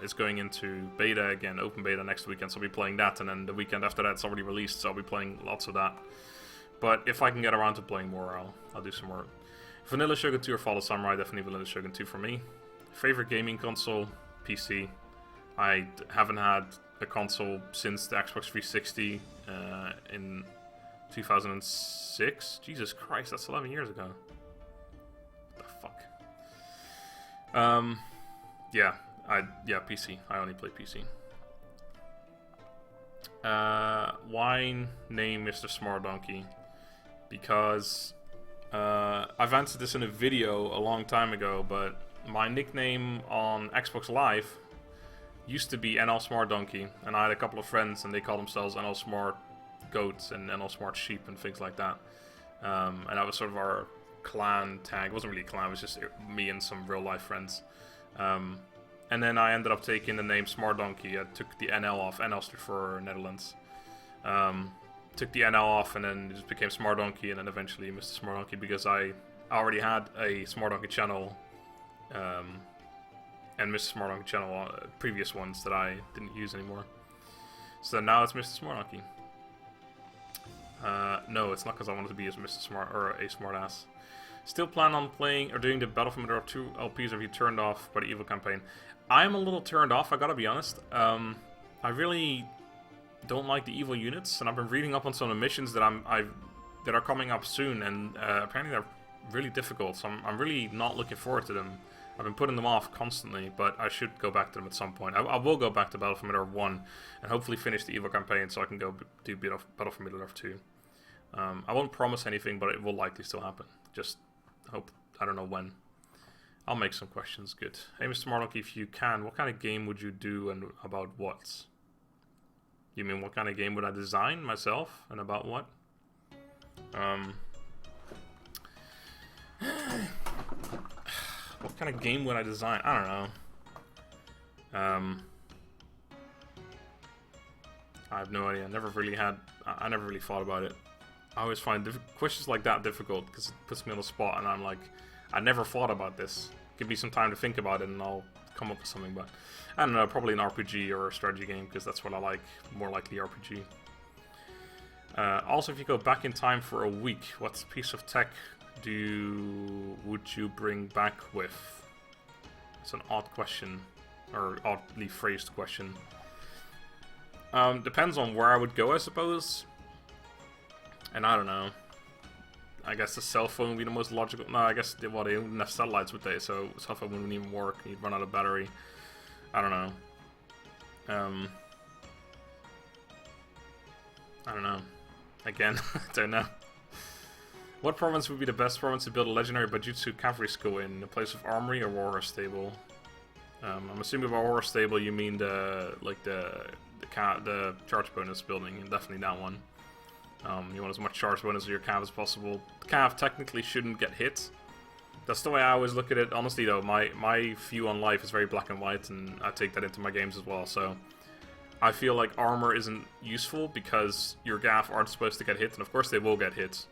is going into beta again, open beta next weekend, so I'll be playing that, and then the weekend after that it's already released, so I'll be playing lots of that. But if I can get around to playing more, I'll do some more. Vanilla Shogun 2 or Fall of Samurai, definitely Vanilla Shogun 2 for me. Favorite gaming console? PC. I haven't had a console since the Xbox 360 in 2006. Jesus Christ, that's 11 years ago. What the fuck? Yeah, PC. I only play PC. Why name MrSmartDonkey? Because I've answered this in a video a long time ago, but my nickname on Xbox Live used to be NLSmartDonkey, and I had a couple of friends and they called themselves NLSmartGoats and NLSmartSheep and things like that. And that was sort of our clan tag. It wasn't really a clan, it was just me and some real life friends. And then I ended up taking the name SmartDonkey. I took the NL off. NL stood for Netherlands. Took the NL off and then it just became SmartDonkey and then eventually MrSmartDonkey because I already had a SmartDonkey channel and MrSmartDonkey channel, previous ones that I didn't use anymore. So now it's MrSmartDonkey. No, it's not because I wanted to be as Mr. Smart or a smartass. Still plan on playing or doing the Battlefield Middle-earth 2 LPs, or have you turned off by the Evil campaign? I'm a little turned off, I gotta be honest. I really don't like the evil units, and I've been reading up on some of the missions that that are coming up soon, and apparently they're really difficult, so I'm really not looking forward to them. I've been putting them off constantly, but I should go back to them at some point. I will go back to Battlefield Middle-earth 1 and hopefully finish the evil campaign so I can go do Battlefield Middle-earth 2. I won't promise anything, but it will likely still happen. Just hope, I don't know when. I'll make some questions good. Hey, MrSmartDonkey, if you can, what kind of game would you do and about what? You mean what kind of game would I design myself and about what? What kind of game would I design? I don't know. I have no idea. I never really thought about it. I always find questions like that difficult because it puts me on the spot, and I'm like, I never thought about this. Give me some time to think about it, and I'll come up with something. But I don't know, probably an RPG or a strategy game because that's what I like. More likely RPG. Also, if you go back in time for a week, what piece of tech would you bring back with? It's an odd question, or oddly phrased question. Depends on where I would go, I suppose. And I don't know. I guess the cell phone would be the most logical. No, I guess they wouldn't have satellites, would they? So cell phone wouldn't even work. You'd run out of battery. I don't know. I don't know. Again, I don't know. What province would be the best province to build a legendary Bajutsu cavalry school in? A place of armory or warhorse stable? I'm assuming by warhorse stable you mean the charge bonus building, and definitely that one. You want as much charge bonus of your cav as possible. The cav technically shouldn't get hit. That's the way I always look at it. Honestly though, my view on life is very black and white, and I take that into my games as well. So I feel like armor isn't useful because your gaff aren't supposed to get hit, and of course they will get hit.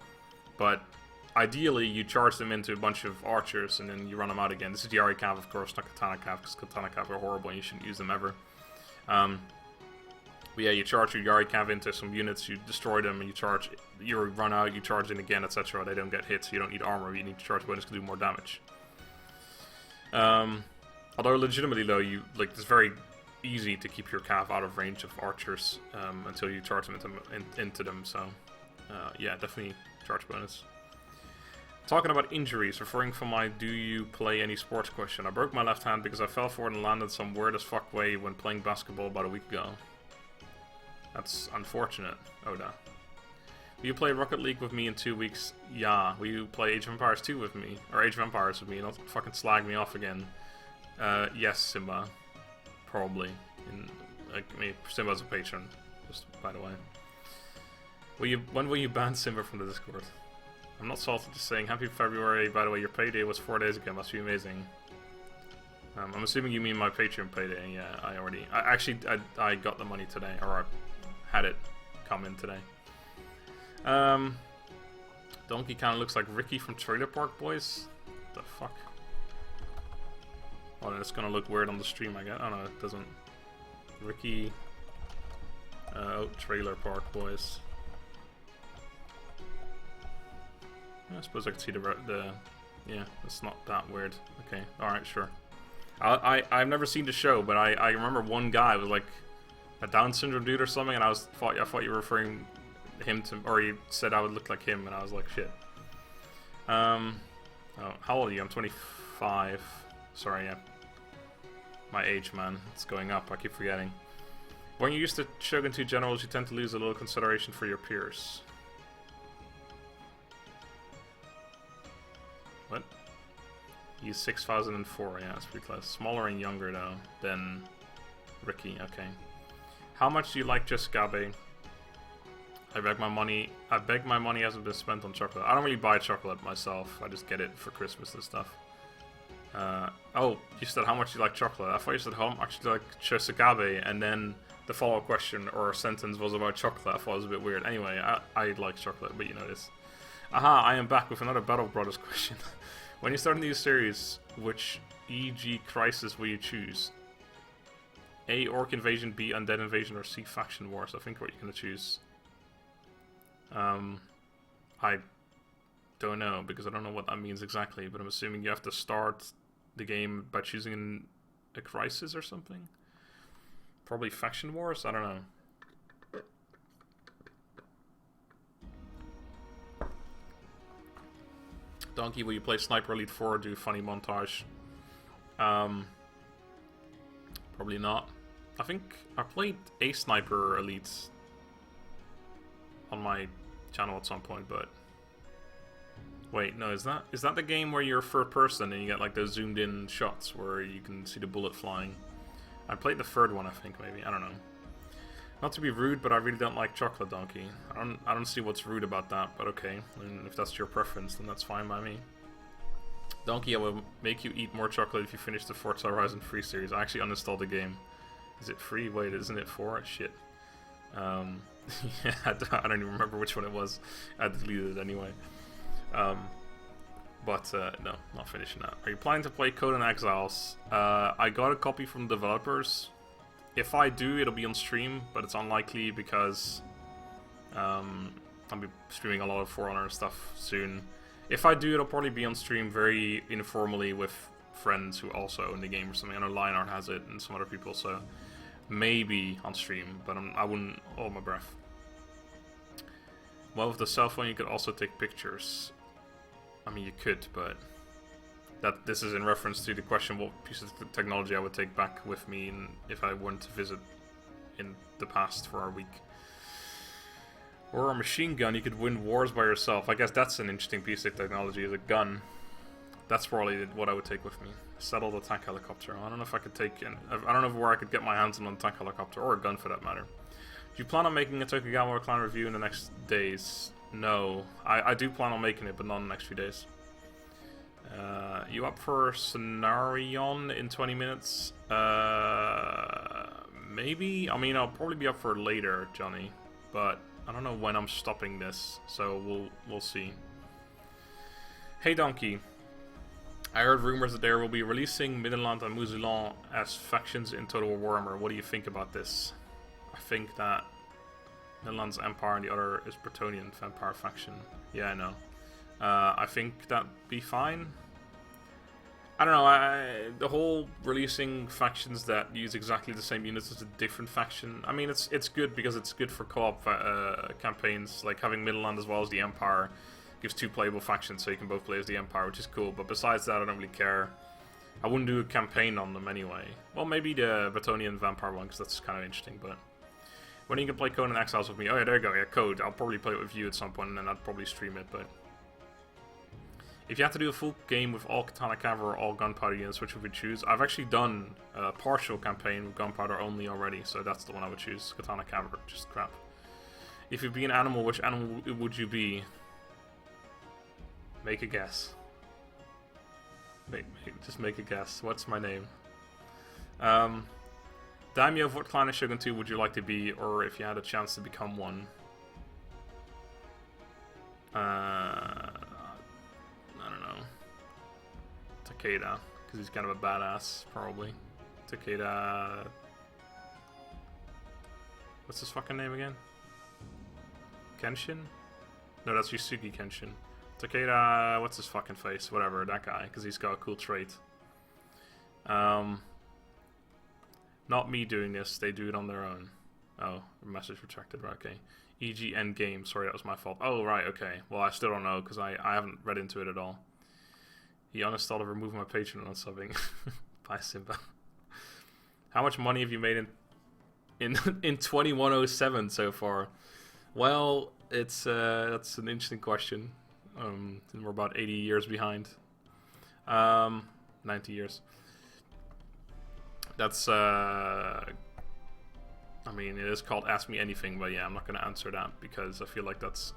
But ideally you charge them into a bunch of archers and then you run them out again. This is the Yari cav, of course, not Katana cav, because Katana cav are horrible and you shouldn't use them ever. But yeah, you charge your Yari cav into some units, you destroy them, and you run out, you charge in again, etc. They don't get hit, so you don't need armor, you need to charge bonus to do more damage. Although legitimately though, it's very easy to keep your cav out of range of archers until you charge them into them, so yeah, definitely charge bonus. Talking about injuries, referring from my do you play any sports question. I broke my left hand because I fell forward and landed some weird as fuck way when playing basketball about a week ago. That's unfortunate, Oda. Will you play Rocket League with me in 2 weeks? Yeah. Will you play Age of Empires 2 with me? Or Age of Empires with me? Don't fucking slag me off again. Yes, Simba. Probably. Simba's a patron, just by the way. When will you ban Simba from the Discord? I'm not salty, just saying happy February. By the way, your payday was 4 days ago. Must be amazing. I'm assuming you mean my Patreon payday. Yeah, I got the money today, or I had it come in today. Donkey kind of looks like Ricky from Trailer Park Boys. What the fuck? Oh, it's gonna look weird on the stream, I guess. Oh no, it doesn't. Ricky. Trailer Park Boys. I suppose I could see yeah, it's not that weird. Okay, alright, sure. I've never seen the show, but I remember one guy was like a Down syndrome dude or something, and I thought you were referring him to, or you said I would look like him, and I was like, shit. Oh, how old are you? I'm 25. Sorry, yeah. My age, man. It's going up. I keep forgetting. When you used to Shogun 2 generals, you tend to lose a little consideration for your peers. What? He's 6004, yeah, that's pretty close. Smaller and younger, though, than Ricky, okay. How much do you like just Gabe? I beg my money hasn't been spent on chocolate. I don't really buy chocolate myself, I just get it for Christmas and stuff. Oh, you said how much you like chocolate. I thought you said how much you like Chosagabe, and then the follow-up question or sentence was about chocolate. I thought it was a bit weird. Anyway, I like chocolate, but you know this. Aha, I am back with another Battle Brothers question. When you start a new series, which EG crisis will you choose? A, Orc Invasion, B, Undead Invasion, or C, Faction Wars? I think what you're going to choose. I don't know, because I don't know what that means exactly, but I'm assuming you have to start the game by choosing a crisis or something? Probably Faction Wars? I don't know. Donkey, will you play Sniper Elite 4 or do funny montage? Probably not. I think I played a Sniper Elite on my channel at some point, but wait, no, is that the game where you're third person and you get like those zoomed in shots where you can see the bullet flying? I played the third one, I think, maybe. I don't know. Not to be rude, but I really don't like chocolate, Donkey. I don't see what's rude about that, but okay. And if that's your preference, then that's fine by me. Donkey, I will make you eat more chocolate if you finish the Forza Horizon 3 series. I actually uninstalled the game. Is it free? Wait, isn't it 4? Shit. Yeah, I don't even remember which one it was. I deleted it anyway. No, not finishing that. Are you planning to play Code and Exiles? I got a copy from the developers. If I do, it'll be on stream, but it's unlikely because I'll be streaming a lot of For Honor stuff soon. If I do, it'll probably be on stream very informally with friends who also own the game or something. I know Lionheart has it and some other people, so maybe on stream, but I wouldn't hold my breath. Well, with the cell phone, you could also take pictures. I mean, you could, but this is in reference to the question what piece of technology I would take back with me if I went to visit in the past for our week. Or a machine gun, you could win wars by yourself. I guess that's an interesting piece of technology, is a gun. That's probably what I would take with me. Settled attack helicopter. I don't know if I could take I don't know where I could get my hands on an attack helicopter, or a gun for that matter. Do you plan on making a Tokugawa Clan review in the next days? No. I do plan on making it, but not in the next few days. You up for Scenarion in 20 minutes? Maybe? I mean, I'll probably be up for later, Johnny. But I don't know when I'm stopping this, so we'll see. Hey Donkey. I heard rumors that they will be releasing Middenland and Muzilan as factions in Total War Warhammer. What do you think about this? I think that Middenland's Empire and the other is Bretonnian Vampire faction. Yeah, I know. I think that'd be fine. I don't know, the whole releasing factions that use exactly the same units as a different faction, I mean, it's good because it's good for co-op campaigns, like having Middenland as well as the Empire gives 2 playable factions, so you can both play as the Empire, which is cool, but besides that, I don't really care. I wouldn't do a campaign on them anyway. Well, maybe the Bretonnian Vampire one, because that's kind of interesting, but when you can play Code and Exiles with me, oh yeah, there you go, yeah, Code, I'll probably play it with you at some point, and then I'd probably stream it, but if you had to do a full game with all Katana Cavalry or all Gunpowder units, which would you choose? I've actually done a partial campaign with Gunpowder only already, so that's the one I would choose. Katana Cavalry, just crap. If you'd be an animal, which animal would you be? Make a guess. Just make a guess. What's my name? Daimyo, of what clan in Shogun 2 would you like to be, or if you had a chance to become one? I don't know. Takeda, because he's kind of a badass, probably. Takeda. What's his fucking name again? Kenshin? No, that's Yusuke Kenshin. Takeda, what's his fucking face? Whatever, that guy, because he's got a cool trait. Not me doing this, they do it on their own. Oh, message retracted, right, okay. E.g. Endgame, sorry, that was my fault. Oh, right, okay. Well, I still don't know, because I haven't read into it at all. He honest thought of removing my Patreon on subbing. Bye, Simba. How much money have you made in 2107 so far? Well, that's an interesting question. We're about 80 years behind. 90 years. That's I mean, it is called Ask Me Anything, but yeah, I'm not going to answer that because I feel like that's...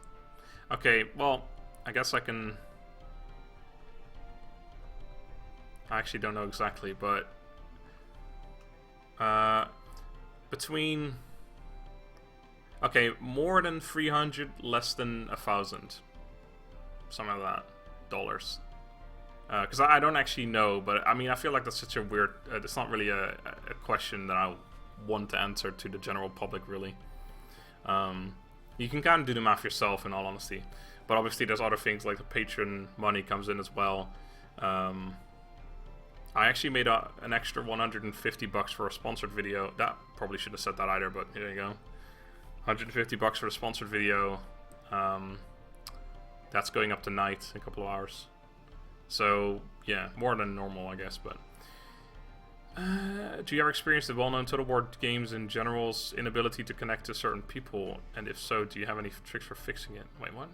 Okay, well, I guess I can... I actually don't know exactly, but... between... Okay, more than 300, less than 1,000. Something like that. Dollars. Because I don't actually know, but I mean, I feel like that's such a weird... it's not really a question that I want to answer to the general public, really. You can kind of do the math yourself, in all honesty. But obviously there's other things, like the Patreon money comes in as well. I actually made an extra 150 bucks for a sponsored video. That probably should have said that either, but here you go. 150 bucks for a sponsored video. That's going up tonight in a couple of hours. So, yeah, more than normal, I guess, but... do you ever experience the well-known Total War games in general's inability to connect to certain people? And if so, do you have any tricks for fixing it? Wait, what?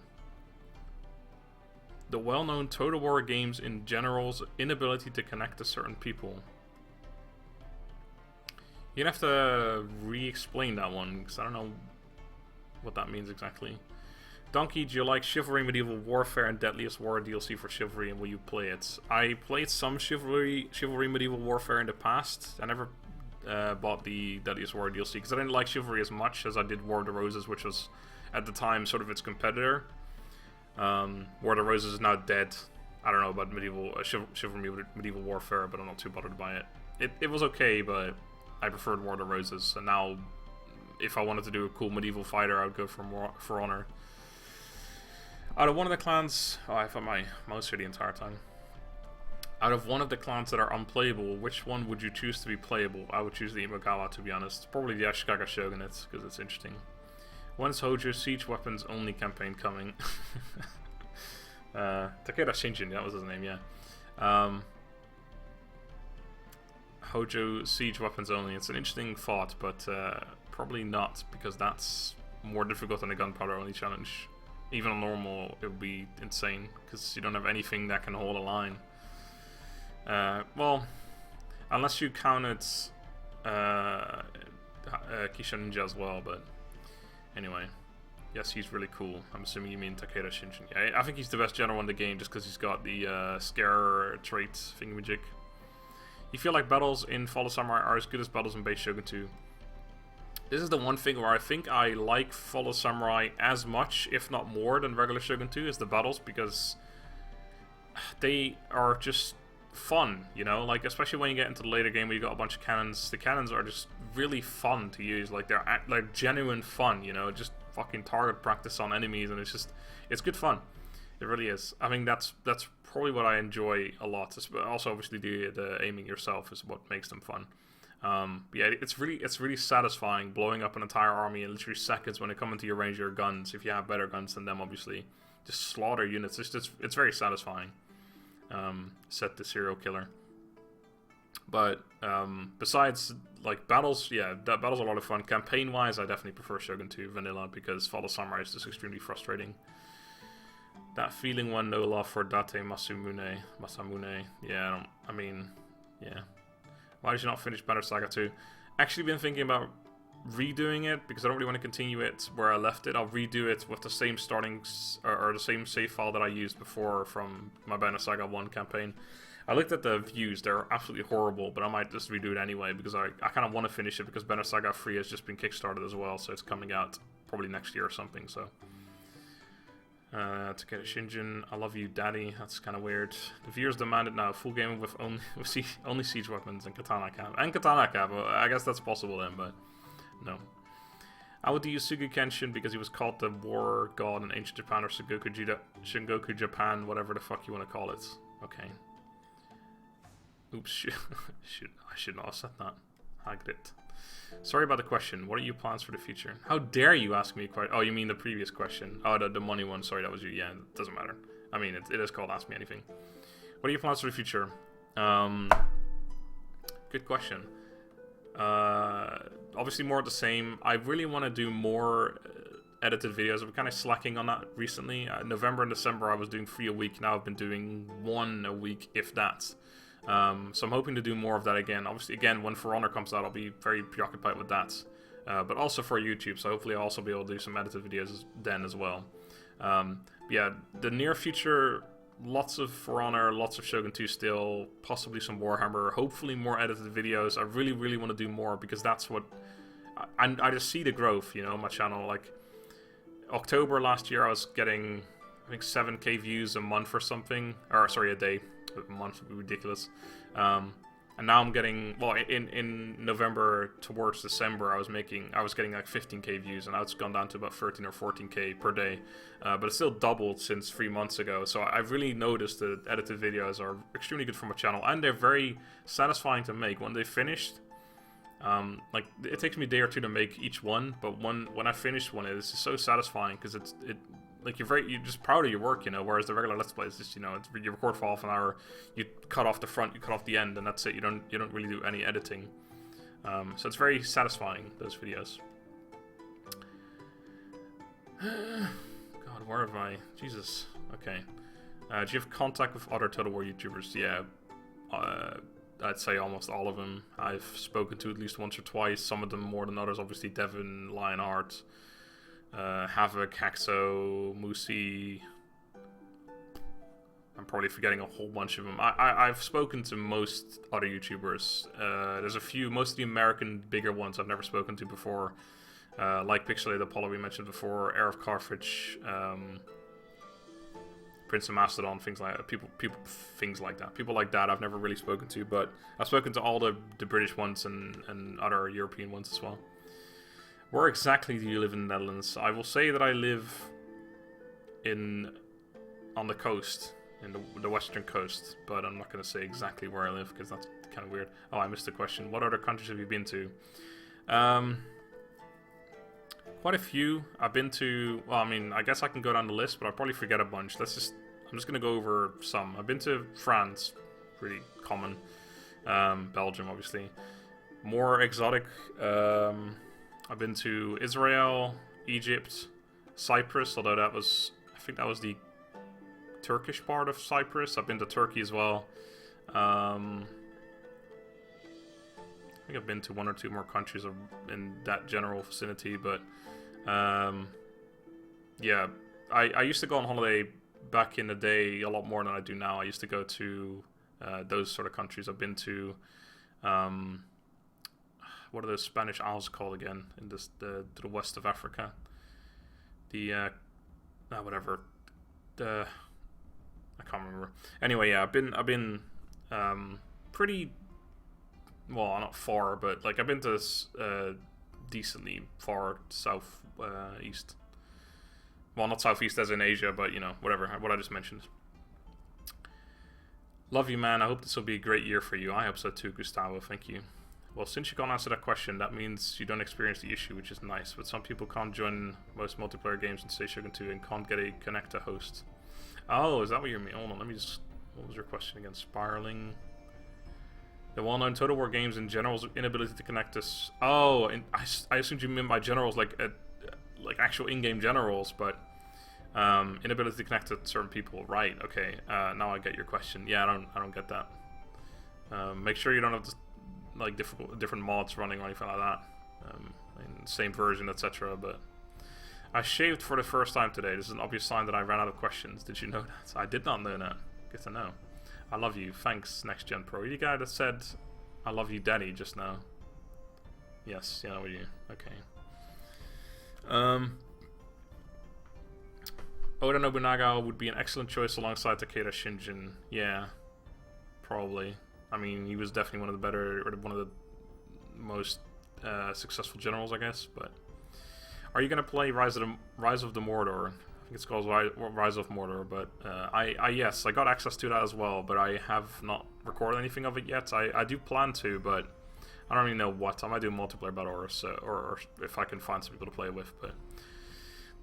The well-known Total War games in general's inability to connect to certain people. You're gonna have to re-explain that one, because I don't know what that means exactly. Donkey, do you like Chivalry, Medieval Warfare, and Deadliest War DLC for Chivalry, and will you play it? I played some Chivalry Medieval Warfare in the past. I never bought the Deadliest War DLC because I didn't like Chivalry as much as I did War of the Roses, which was at the time sort of its competitor. War of the Roses is now dead. I don't know about Chivalry Medieval Warfare, but I'm not too bothered by it. It was okay, but I preferred War of the Roses, and now if I wanted to do a cool medieval fighter, I would go for Honor. Out of one of the clans... Oh, I've had my mouse here the entire time. Out of one of the clans that are unplayable, which one would you choose to be playable? I would choose the Imagawa, to be honest. Probably the Ashikaga Shogunate, because it's interesting. When's Hojo Siege Weapons Only campaign coming? Takeda Shinjin, that was his name, yeah. Hojo Siege Weapons Only. It's an interesting thought, but probably not, because that's more difficult than a Gunpowder Only challenge. Even on normal, it would be insane, because you don't have anything that can hold a line. Well, unless you counted Kisha Ninja as well, but anyway. Yes, he's really cool. I'm assuming you mean Takeda Shinshin. Yeah, I think he's the best general in the game just because he's got the scare trait thingamajig. You feel like battles in Fall of Samurai are as good as battles in base Shogun 2? This is the one thing where I think I like Fall of Samurai as much, if not more, than regular Shogun 2 is the battles, because they are just fun, you know? Like, especially when you get into the later game where you got a bunch of cannons. The cannons are just really fun to use. Like, they're like genuine fun, you know? Just fucking target practice on enemies, and it's good fun. It really is. I think that's probably what I enjoy a lot. Also, obviously, the aiming yourself is what makes them fun. Yeah, it's really satisfying blowing up an entire army in literally seconds when they come into your range of your guns. If you have better guns than them, obviously, just slaughter units. It's very satisfying. Set the serial killer. But besides like battles, yeah, battles are a lot of fun. Campaign wise, I definitely prefer Shogun 2 vanilla because Fall of Samurai is just extremely frustrating. That feeling one, no love for Date Masamune. Yeah, yeah. Why did you not finish Banner Saga 2? Actually been thinking about redoing it because I don't really want to continue it where I left it. I'll redo it with the same or the same save file that I used before from my Banner Saga 1 campaign. I looked at the views, they're absolutely horrible, but I might just redo it anyway because I kind of want to finish it because Banner Saga 3 has just been kickstarted as well, so it's coming out probably next year or something, so. Takeda Shinjin, I love you, daddy. That's kind of weird. The viewers demanded now full game with only siege weapons and katana cab. Well, I guess that's possible then, but no. I would use Sugu Kenshin because he was called the war god in ancient Japan or Shingoku Japan, whatever the fuck you want to call it. Okay. Oops, I should not have said that. Hagged it. Sorry about the question. What are your plans for the future? How dare you ask me a question? Oh, you mean the previous question? Oh, the money one. Sorry, that was you. Yeah, it doesn't matter. I mean, it is called Ask Me Anything. What are your plans for the future? Good question. Obviously more of the same. I really want to do more edited videos. I'm kind of slacking on that recently. November and December I was doing 3 a week. Now I've been doing 1 a week, if that. So I'm hoping to do more of that again. Obviously, again, when For Honor comes out, I'll be very preoccupied with that. But also for YouTube, so hopefully I'll also be able to do some edited videos then as well. Yeah, the near future, lots of For Honor, lots of Shogun 2 still, possibly some Warhammer, hopefully more edited videos. I really, really want to do more because that's what... I just see the growth, you know, on my channel. Like, October last year I was getting, I think, 7k views a month or something. Or, sorry, a day. A month would be ridiculous. And now I'm getting, well, in November towards December, I was getting like 15k views, and now it's gone down to about 13 or 14k per day. But it's still doubled since 3 months ago. So I've really noticed that edited videos are extremely good for my channel, and they're very satisfying to make. When they're finished, like, it takes me a day or two to make each one, but when I finish one, it's just so satisfying because like, you're just proud of your work, you know, whereas the regular Let's Play is just, you know, you record for half an hour, you cut off the front, you cut off the end, and that's it. You don't really do any editing. So it's very satisfying, those videos. God, where have I? Jesus. Okay. Do you have contact with other Total War YouTubers? Yeah. I'd say almost all of them. I've spoken to at least once or twice, some of them more than others, obviously Devin, Lionheart, Havoc, Haxo, Musi. I'm probably forgetting a whole bunch of them. I've spoken to most other YouTubers. There's a few, most of the American bigger ones I've never spoken to before. Like Pixelated Apollo we mentioned before, Air of Carthage, Prince of Mastodon, things like that. Things like that. People like that I've never really spoken to, but I've spoken to all the British ones and other European ones as well. Where exactly do you live in the Netherlands? I will say that I live on the coast, in the western coast, but I'm not going to say exactly where I live because that's kind of weird. Oh, I missed the question. What other countries have you been to? Quite a few. I've been to, well, I mean, I guess I can go down the list, but I'll probably forget a bunch. I'm just going to go over some. I've been to France, pretty common. Belgium, obviously. More exotic, I've been to Israel, Egypt, Cyprus, although I think that was the Turkish part of Cyprus. I've been to Turkey as well. I think I've been to one or two more countries in that general vicinity, but yeah, I used to go on holiday back in the day a lot more than I do now. I used to go to those sort of countries. I've been to what are the Spanish Isles called again? In to the west of Africa. Whatever. I can't remember. Anyway, yeah, I've been pretty, well, not far, but like I've been to decently far south east. Well, not southeast as in Asia, but you know, whatever. What I just mentioned. Love you, man. I hope this will be a great year for you. I hope so too, Gustavo. Thank you. Well, since you can't answer that question, that means you don't experience the issue, which is nice. But some people can't join most multiplayer games in say Shogun 2 and can't get a connect to host. Oh, is that what you mean? Hold on, let me just... What was your question again? Spiraling... The well-known Total War games in general's inability to connect us... Oh, I assumed you meant by generals like actual in-game generals, but... inability to connect to certain people. Right, okay. Now I get your question. Yeah, I don't get that. Make sure you don't have... like different mods running or anything like that, same version, etc. But I shaved for the first time today. This is an obvious sign that I ran out of questions. Did you know that? I did not know that. Good to know. I love you. Thanks, Next Gen Pro. You guy that said I love you, Daddy, just now. Yes, yeah, were you? Okay. Oda Nobunaga would be an excellent choice alongside Takeda Shinjin. Yeah, probably. I mean, he was definitely one of the better, or one of the most successful generals, I guess. But are you gonna play Rise of the Mordor? I think it's called Rise of Mordor. But yes, I got access to that as well. But I have not recorded anything of it yet. I do plan to, but I don't really know what. I might do a multiplayer battle, or if I can find some people to play with. But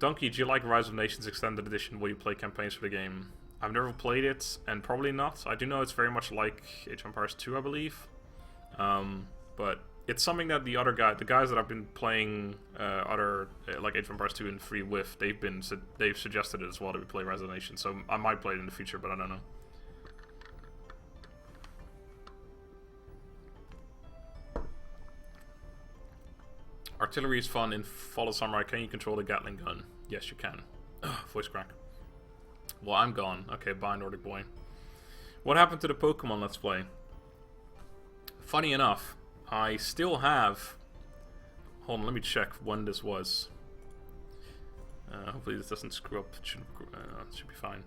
Donkey, do you like Rise of Nations Extended Edition? Will you play campaigns for the game? I've never played it, and probably not. I do know it's very much like Age of Empires 2, I believe. But it's something that the guys that I've been playing like Age of Empires 2 and 3 with, they've suggested it as well to play Rise of the Nation. So I might play it in the future, but I don't know. Artillery is fun in Fall of Samurai. Can you control the Gatling gun? Yes, you can. Voice crack. Well, I'm gone. Okay, bye, Nordic Boy. What happened to the Pokemon Let's Play? Funny enough, I still have... Hold on, let me check when this was. Hopefully this doesn't screw up. It should be fine.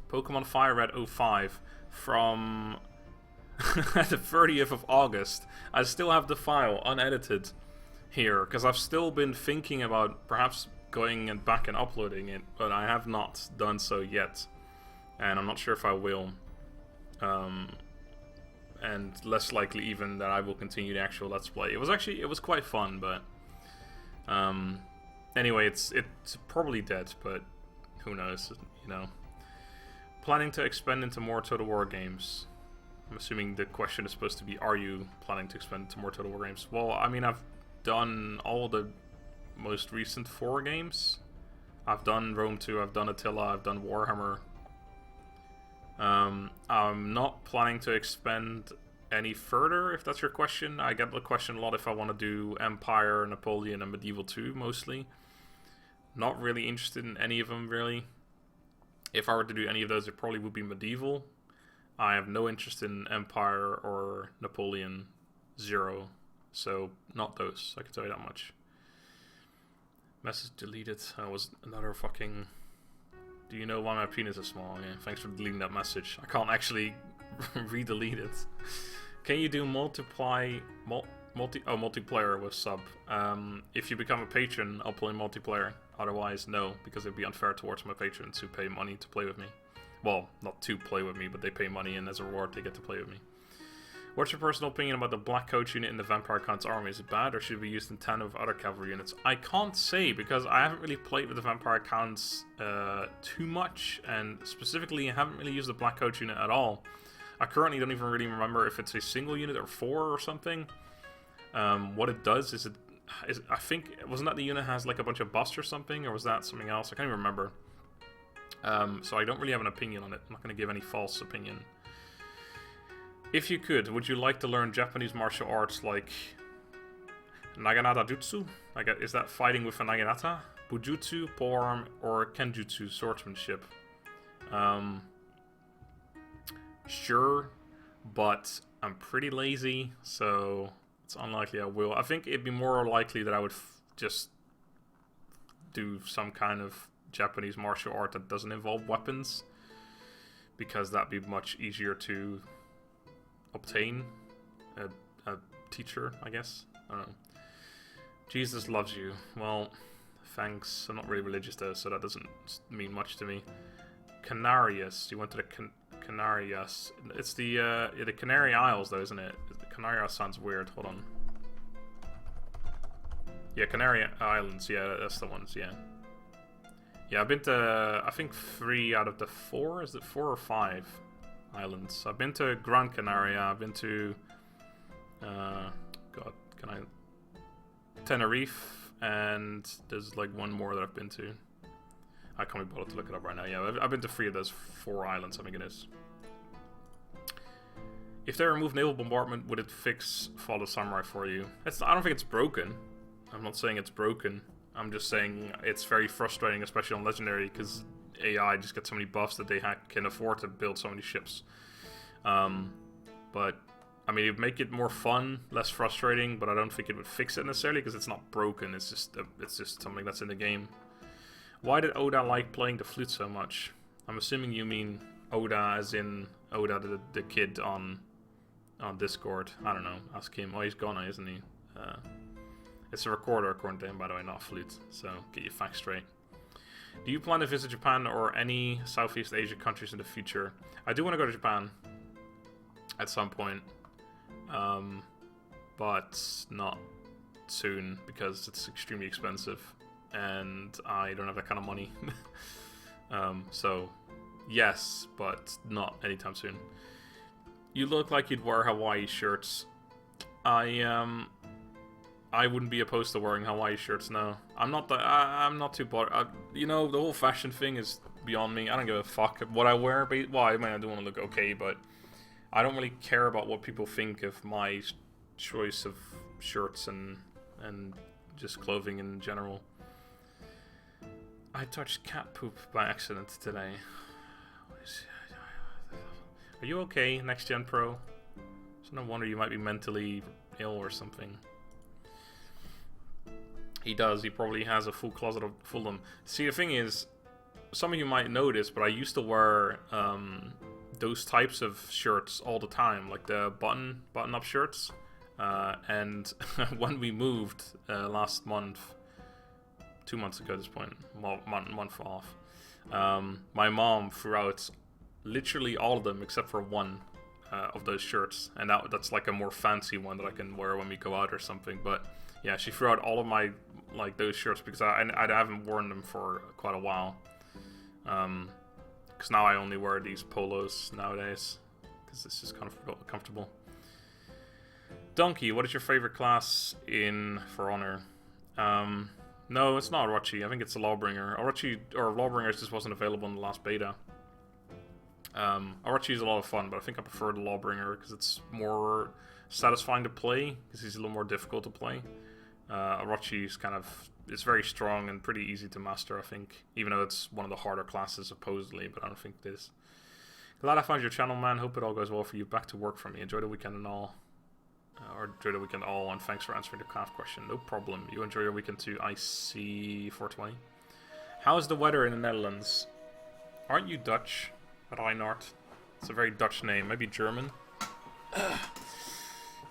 Pokemon Fire Red 05 from the 30th of August. I still have the file unedited here, because I've still been thinking about perhaps going back and uploading it, but I have not done so yet, and I'm not sure if I will. And less likely even that I will continue the actual Let's Play. It was quite fun, but anyway, it's probably dead, but who knows, you know. Planning to expand into more Total War games. I'm assuming the question is supposed to be, are you planning to expand into more Total War games? Well, I mean, I've done all the most recent 4 games. I've done Rome 2, I've done Attila, I've done Warhammer. I'm not planning to expand any further, if that's your question. I get the question a lot if I want to do Empire, Napoleon, and Medieval 2, mostly. Not really interested in any of them, really. If I were to do any of those, it probably would be Medieval. I have no interest in Empire or Napoleon, 0. So, not those, I can tell you that much. Message deleted. That was another fucking... Do you know why my penis is small? Yeah, thanks for deleting that message. I can't actually re-delete it. Can you do multiplayer with sub? If you become a patron, I'll play multiplayer. Otherwise, no, because it'd be unfair towards my patrons who pay money to play with me. Well, not to play with me, but they pay money, and as a reward, they get to play with me. What's your personal opinion about the Black Coach unit in the Vampire Count's army? Is it bad, or should it be used in tandem with other cavalry units? I can't say, because I haven't really played with the Vampire Counts too much, and specifically, I haven't really used the Black Coach unit at all. I currently don't even really remember if it's a single unit or 4 or something. What it does is I think, wasn't that the unit has like a bunch of buffs or something, or was that something else? I can't even remember. So I don't really have an opinion on it. I'm not going to give any false opinion. If you could, would you like to learn Japanese martial arts like Naginata Jutsu? Is that fighting with a Naginata? Bujutsu, polearm, or Kenjutsu, swordsmanship? Sure, but I'm pretty lazy, so it's unlikely I will. I think it'd be more likely that I would just do some kind of Japanese martial art that doesn't involve weapons, because that'd be much easier to obtain a teacher, I guess. I don't know. Jesus loves you. Well, thanks. I'm not really religious though, so that doesn't mean much to me. Canarias. You went to the Canarias. It's the Canary Isles though, isn't it? The Canary Isles sounds weird. Hold on. Yeah, Canary Islands. Yeah, that's the ones. Yeah. Yeah, I've been to, I think 3 out of the 4. Is it 4 or 5 islands? I've been to Gran Canaria. I've been to, Tenerife, and there's like one more that I've been to. I can't be bothered to look it up right now. Yeah, I've been to 3 of those 4 islands, I think it is. If they remove naval bombardment, would it fix Fall of Samurai for you? I don't think it's broken. I'm not saying it's broken. I'm just saying it's very frustrating, especially on Legendary, because AI just gets so many buffs that they can afford to build so many ships. But, I mean, it would make it more fun, less frustrating, but I don't think it would fix it necessarily, because it's not broken. It's just something that's in the game. Why did Oda like playing the flute so much? I'm assuming you mean Oda as in Oda, the kid on Discord. I don't know. Ask him. Oh, he's gone now, isn't he? It's a recorder, according to him, by the way, not a flute. So, get your facts straight. Do you plan to visit Japan or any Southeast Asia countries in the future? I do want to go to Japan at some point. But not soon, because it's extremely expensive. And I don't have that kind of money. So, yes, but not anytime soon. You look like you'd wear Hawaii shirts. I wouldn't be opposed to wearing Hawaii shirts, no. I'm not too bothered. You know, the whole fashion thing is beyond me. I don't give a fuck what I wear. Well, I mean, I do want to look okay, but I don't really care about what people think of my choice of shirts and just clothing in general. I touched cat poop by accident today. Are you okay, Next Gen Pro? It's no wonder you might be mentally ill or something. He does. He probably has a full closet full of them. See, the thing is, some of you might notice, but I used to wear those types of shirts all the time, like the button-up shirts. And when we moved last month, 2 months ago at this point, month off, my mom threw out literally all of them except for one of those shirts, and that's like a more fancy one that I can wear when we go out or something. But yeah, she threw out all of my those shirts because I haven't worn them for quite a while. Because now I only wear these polos nowadays because it's just comfortable. Donkey, what is your favorite class in For Honor? No, it's not Orochi. I think it's a Lawbringer. Orochi or Lawbringer just wasn't available in the last beta. Orochi is a lot of fun, but I think I prefer the Lawbringer because it's more satisfying to play, because he's a little more difficult to play. Orochi is it's very strong and pretty easy to master, I think, even though it's one of the harder classes supposedly, but I don't think it is. Glad I found your channel, man. Hope it all goes well for you. Back to work for me. Enjoy the weekend and all. Or enjoy the weekend all, and thanks for answering the craft question. No problem. You enjoy your weekend too. IC420. How is the weather in the Netherlands? Aren't you Dutch? Reinhard. It's a very Dutch name. Maybe German.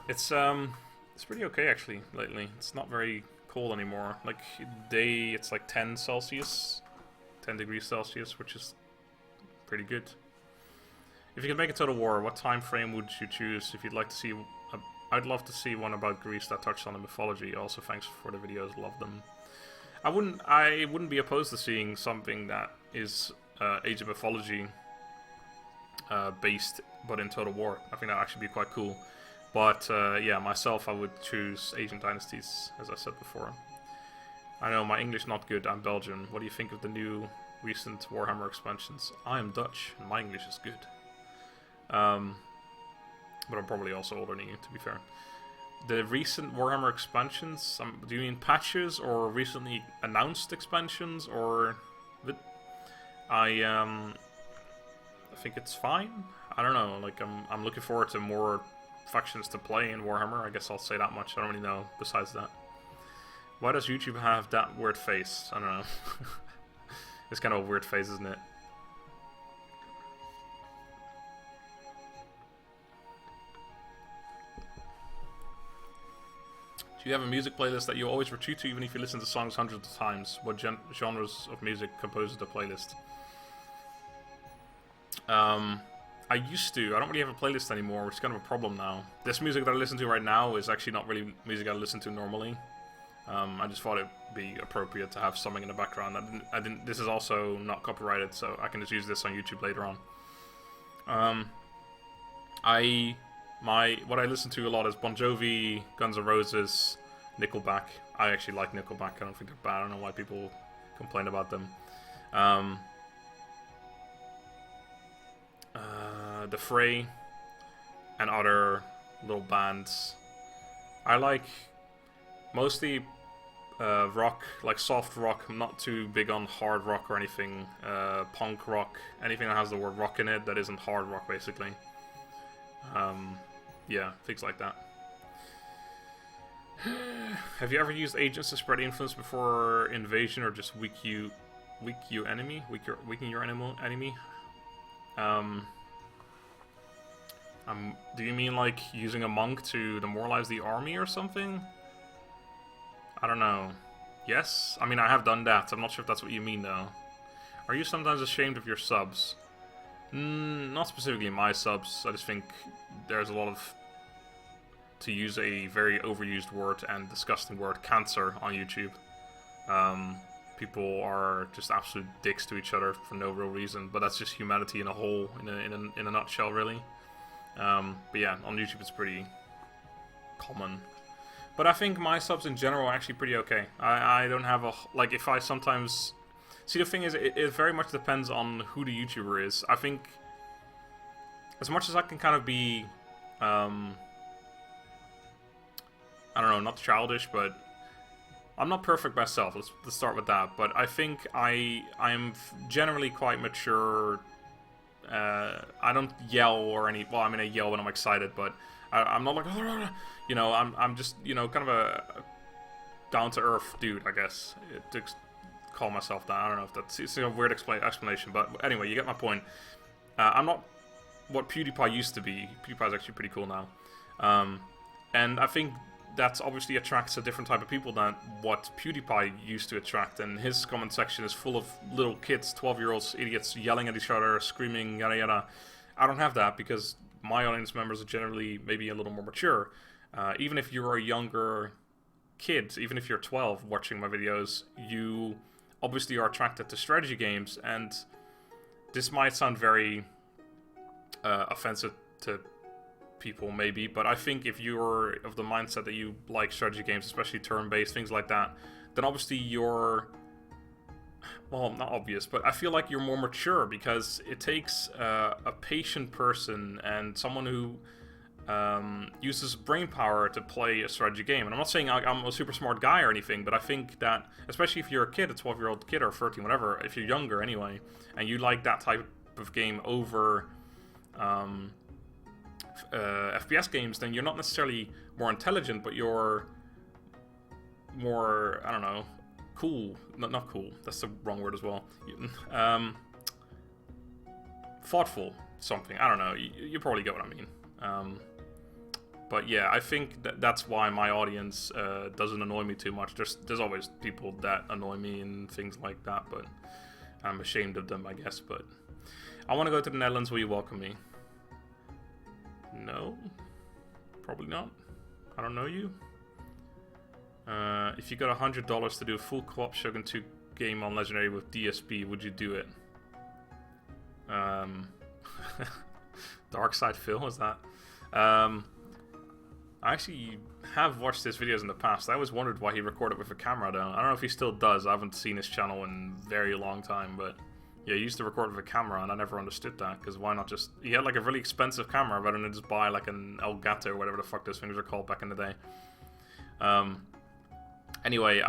It's pretty okay actually lately. It's not very cold anymore. Like day, it's like 10 Celsius, 10 degrees Celsius, which is pretty good. If you could make a Total War, what time frame would you choose? If you'd like to see, I'd love to see one about Greece that touched on the mythology. Also, thanks for the videos. Love them. I wouldn't be opposed to seeing something that is Age of Mythology based, but in Total War. I think that'd actually be quite cool. But yeah, myself, I would choose Asian Dynasties, as I said before. I know my English not good. I'm Belgian. What do you think of the new recent Warhammer expansions? I am Dutch, and my English is good. But I'm probably also older than you, to be fair. The recent Warhammer expansions, do you mean patches or recently announced expansions, or I think it's fine. I don't know. Like I'm looking forward to more factions to play in Warhammer. I guess I'll say that much. I don't really know besides that. Why does YouTube have that weird face? I don't know. It's kind of a weird face, isn't it? Do you have a music playlist that you always retreat to even if you listen to songs hundreds of times? What genres of music composes the playlist? I used to. I don't really have a playlist anymore, which is kind of a problem now. This music that I listen to right now is actually not really music I listen to normally. I just thought it'd be appropriate to have something in the background. I didn't. This is also not copyrighted, so I can just use this on YouTube later on. What I listen to a lot is Bon Jovi, Guns N' Roses, Nickelback. I actually like Nickelback. I don't think they're bad. I don't know why people complain about them. The Fray and other little bands. I like mostly rock, like soft rock. I'm not too big on hard rock or anything. Punk rock, anything that has the word rock in it that isn't hard rock, basically. Yeah, things like that. Have you ever used agents to spread influence before invasion, or just weaken your enemy? Do you mean like using a monk to demoralize the army or something? I don't know. Yes? I mean, I have done that. I'm not sure if that's what you mean, though. Are you sometimes ashamed of your subs? Not specifically my subs. I just think there's a lot of, to use a very overused word and disgusting word, cancer on YouTube. People are just absolute dicks to each other for no real reason, but that's just humanity in a whole, in a nutshell, really. But yeah, on YouTube it's pretty common. But I think my subs in general are actually pretty okay. I don't have a, like, if I sometimes... See, the thing is, it very much depends on who the YouTuber is. I think, as much as I can kind of be, I don't know, not childish, but I'm not perfect myself. Let's start with that. But I think I am generally quite mature. I don't yell or any. Well, I mean, I yell when I'm excited, but I'm not like, you know, I'm just, you know, kind of a down to earth dude, I guess. To call myself that. I don't know if that's, it's a weird explanation, but anyway, you get my point. I'm not what PewDiePie used to be. PewDiePie's actually pretty cool now, and I think that obviously attracts a different type of people than what PewDiePie used to attract, and his comment section is full of little kids, 12-year-olds, idiots, yelling at each other, screaming, yada yada. I don't have that because my audience members are generally maybe a little more mature. Even if you're a younger kid, even if you're 12 watching my videos, you obviously are attracted to strategy games, and this might sound very offensive to people maybe, but I think if you're of the mindset that you like strategy games, especially turn-based, things like that, then obviously you're, well, not obvious, but I feel like you're more mature because it takes a patient person and someone who uses brain power to play a strategy game. And I'm not saying I'm a super smart guy or anything, but I think that, especially if you're a kid, a 12-year-old kid or 13, whatever, if you're younger anyway, and you like that type of game over FPS games, then you're not necessarily more intelligent, but you're more, I don't know, cool. Not cool, that's the wrong word as well. Thoughtful, something. I don't know, you probably get what I mean. But yeah, I think that's why my audience doesn't annoy me too much. There's always people that annoy me and things like that, but I'm ashamed of them, I guess. But I want to go to the Netherlands. Will you welcome me? No, probably not. I don't know you. If you got $100 to do a full co-op Shogun 2 game on Legendary with DSP, would you do it? Dark Side Phil, is that? I actually have watched his videos in the past. I always wondered why he recorded with a camera though. I don't know if he still does. I haven't seen his channel in a very long time, but yeah, he used to record with a camera and I never understood that, because why not just... He had like a really expensive camera rather than just buy like an Elgato or whatever the fuck those things were called back in the day. Anyway,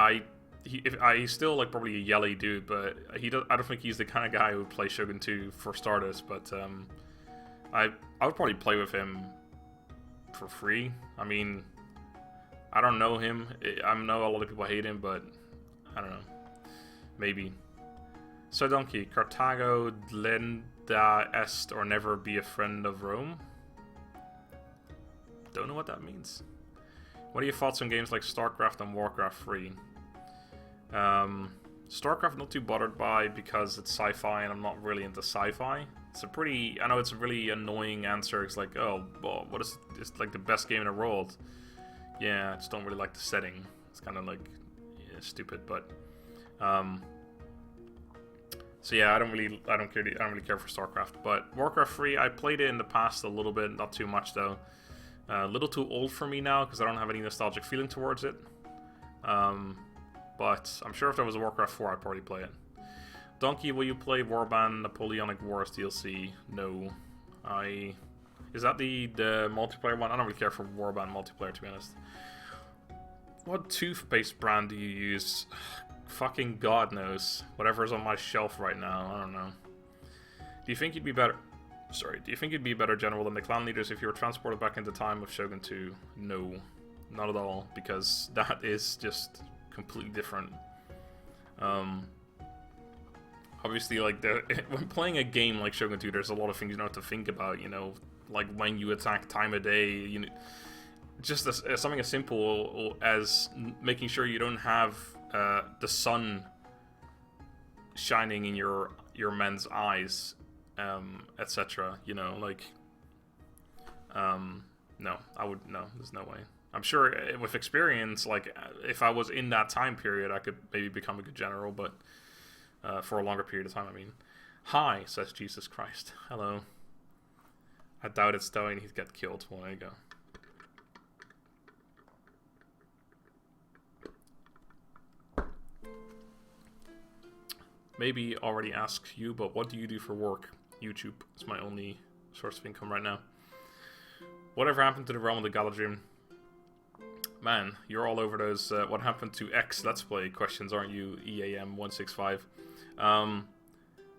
he's still like probably a yelly dude, but I don't think he's the kind of guy who would play Shogun 2 for starters, but I would probably play with him for free. I mean, I don't know him. I know a lot of people hate him, but I don't know. Maybe. So Donkey, Carthago lenda est, or never be a friend of Rome? Don't know what that means. What are your thoughts on games like StarCraft and Warcraft 3? StarCraft not too bothered by, because it's sci-fi and I'm not really into sci-fi. It's a pretty... I know it's a really annoying answer. It's like, oh, well, what is... It's like the best game in the world. Yeah, I just don't really like the setting. It's kind of like... Yeah, stupid, but... So yeah, I don't really care for StarCraft. But Warcraft 3, I played it in the past a little bit, not too much though. A little too old for me now, because I don't have any nostalgic feeling towards it. But I'm sure if there was a Warcraft 4, I'd probably play it. Donkey, will you play Warband Napoleonic Wars DLC? No. Is that the multiplayer one? I don't really care for Warband multiplayer, to be honest. What toothpaste brand do you use? Fucking God knows. Whatever's on my shelf right now, I don't know. Do you think you'd be better... Sorry, do you think you'd be a better general than the clan leaders if you were transported back into time with Shogun 2? No. Not at all, because that is just completely different. Obviously, like, when playing a game like Shogun 2, there's a lot of things you don't have to think about, you know, like when you attack, time of day, you know, just something as simple as making sure you don't have the sun shining in your men's eyes, etc. You know, like, no, there's no way. I'm sure with experience, like, if I was in that time period, I could maybe become a good general, but for a longer period of time, I mean. Hi, says Jesus Christ. Hello. I doubt it's Stowe and he'd get killed. Well, there you go. Maybe already asked you, but what do you do for work? YouTube is my only source of income right now. Whatever happened to the realm of the Galadrim? Man, you're all over those what happened to X Let's Play questions, aren't you, EAM165?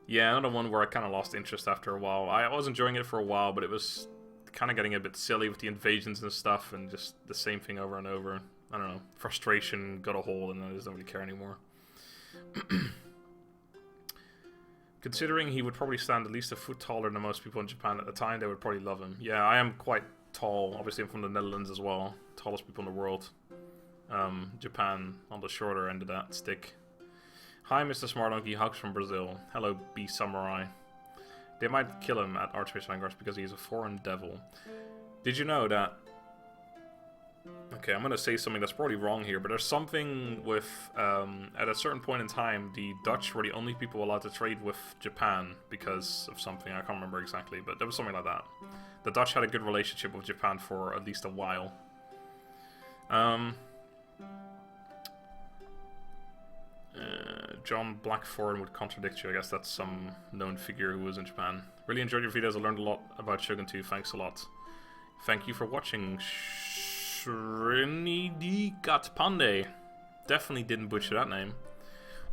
Yeah, another one where I kind of lost interest after a while. I was enjoying it for a while, but it was kind of getting a bit silly with the invasions and stuff, and just the same thing over and over. I don't know, frustration got a hold, and I just don't really care anymore. Considering he would probably stand at least a foot taller than most people in Japan at the time, they would probably love him. Yeah, I am quite tall. Obviously, I'm from the Netherlands as well. Tallest people in the world. Japan on the shorter end of that stick. Hi, MrSmartDonkey. Hugs from Brazil. Hello, B Samurai. They might kill him at Archbishop Vanguard because he's a foreign devil. Did you know that... Okay, I'm going to say something that's probably wrong here, but there's something with... at a certain point in time, the Dutch were the only people allowed to trade with Japan because of something. I can't remember exactly, but there was something like that. The Dutch had a good relationship with Japan for at least a while. John Blackthorne would contradict you. I guess that's some known figure who was in Japan. Really enjoyed your videos. I learned a lot about Shogun 2. Thanks a lot. Thank you for watching. Srinidikatpande. Definitely didn't butcher that name.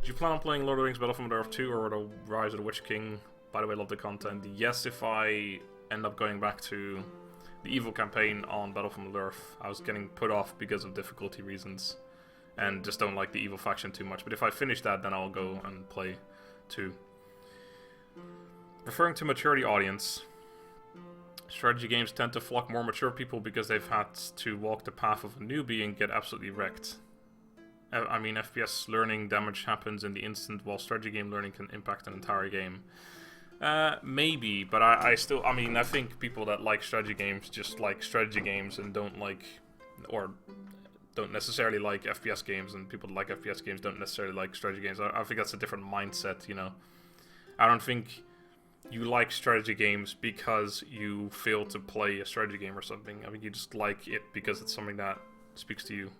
Do you plan on playing Lord of the Rings Battle for Middle-earth 2 or The Rise of the Witch King? By the way, love the content. Yes, if I end up going back to the Evil campaign on Battle for Middle-earth. I was getting put off because of difficulty reasons. And just don't like the Evil faction too much. But if I finish that, then I'll go and play 2. Referring to maturity audience, strategy games tend to flock more mature people because they've had to walk the path of a newbie and get absolutely wrecked. I mean, FPS learning damage happens in the instant, while strategy game learning can impact an entire game. Maybe, but I still, I mean, I think people that like strategy games just like strategy games and don't like, or don't necessarily like FPS games, and people that like FPS games don't necessarily like strategy games. I think that's a different mindset, you know. I don't think you like strategy games because you fail to play a strategy game or something. I mean, you just like it because it's something that speaks to you.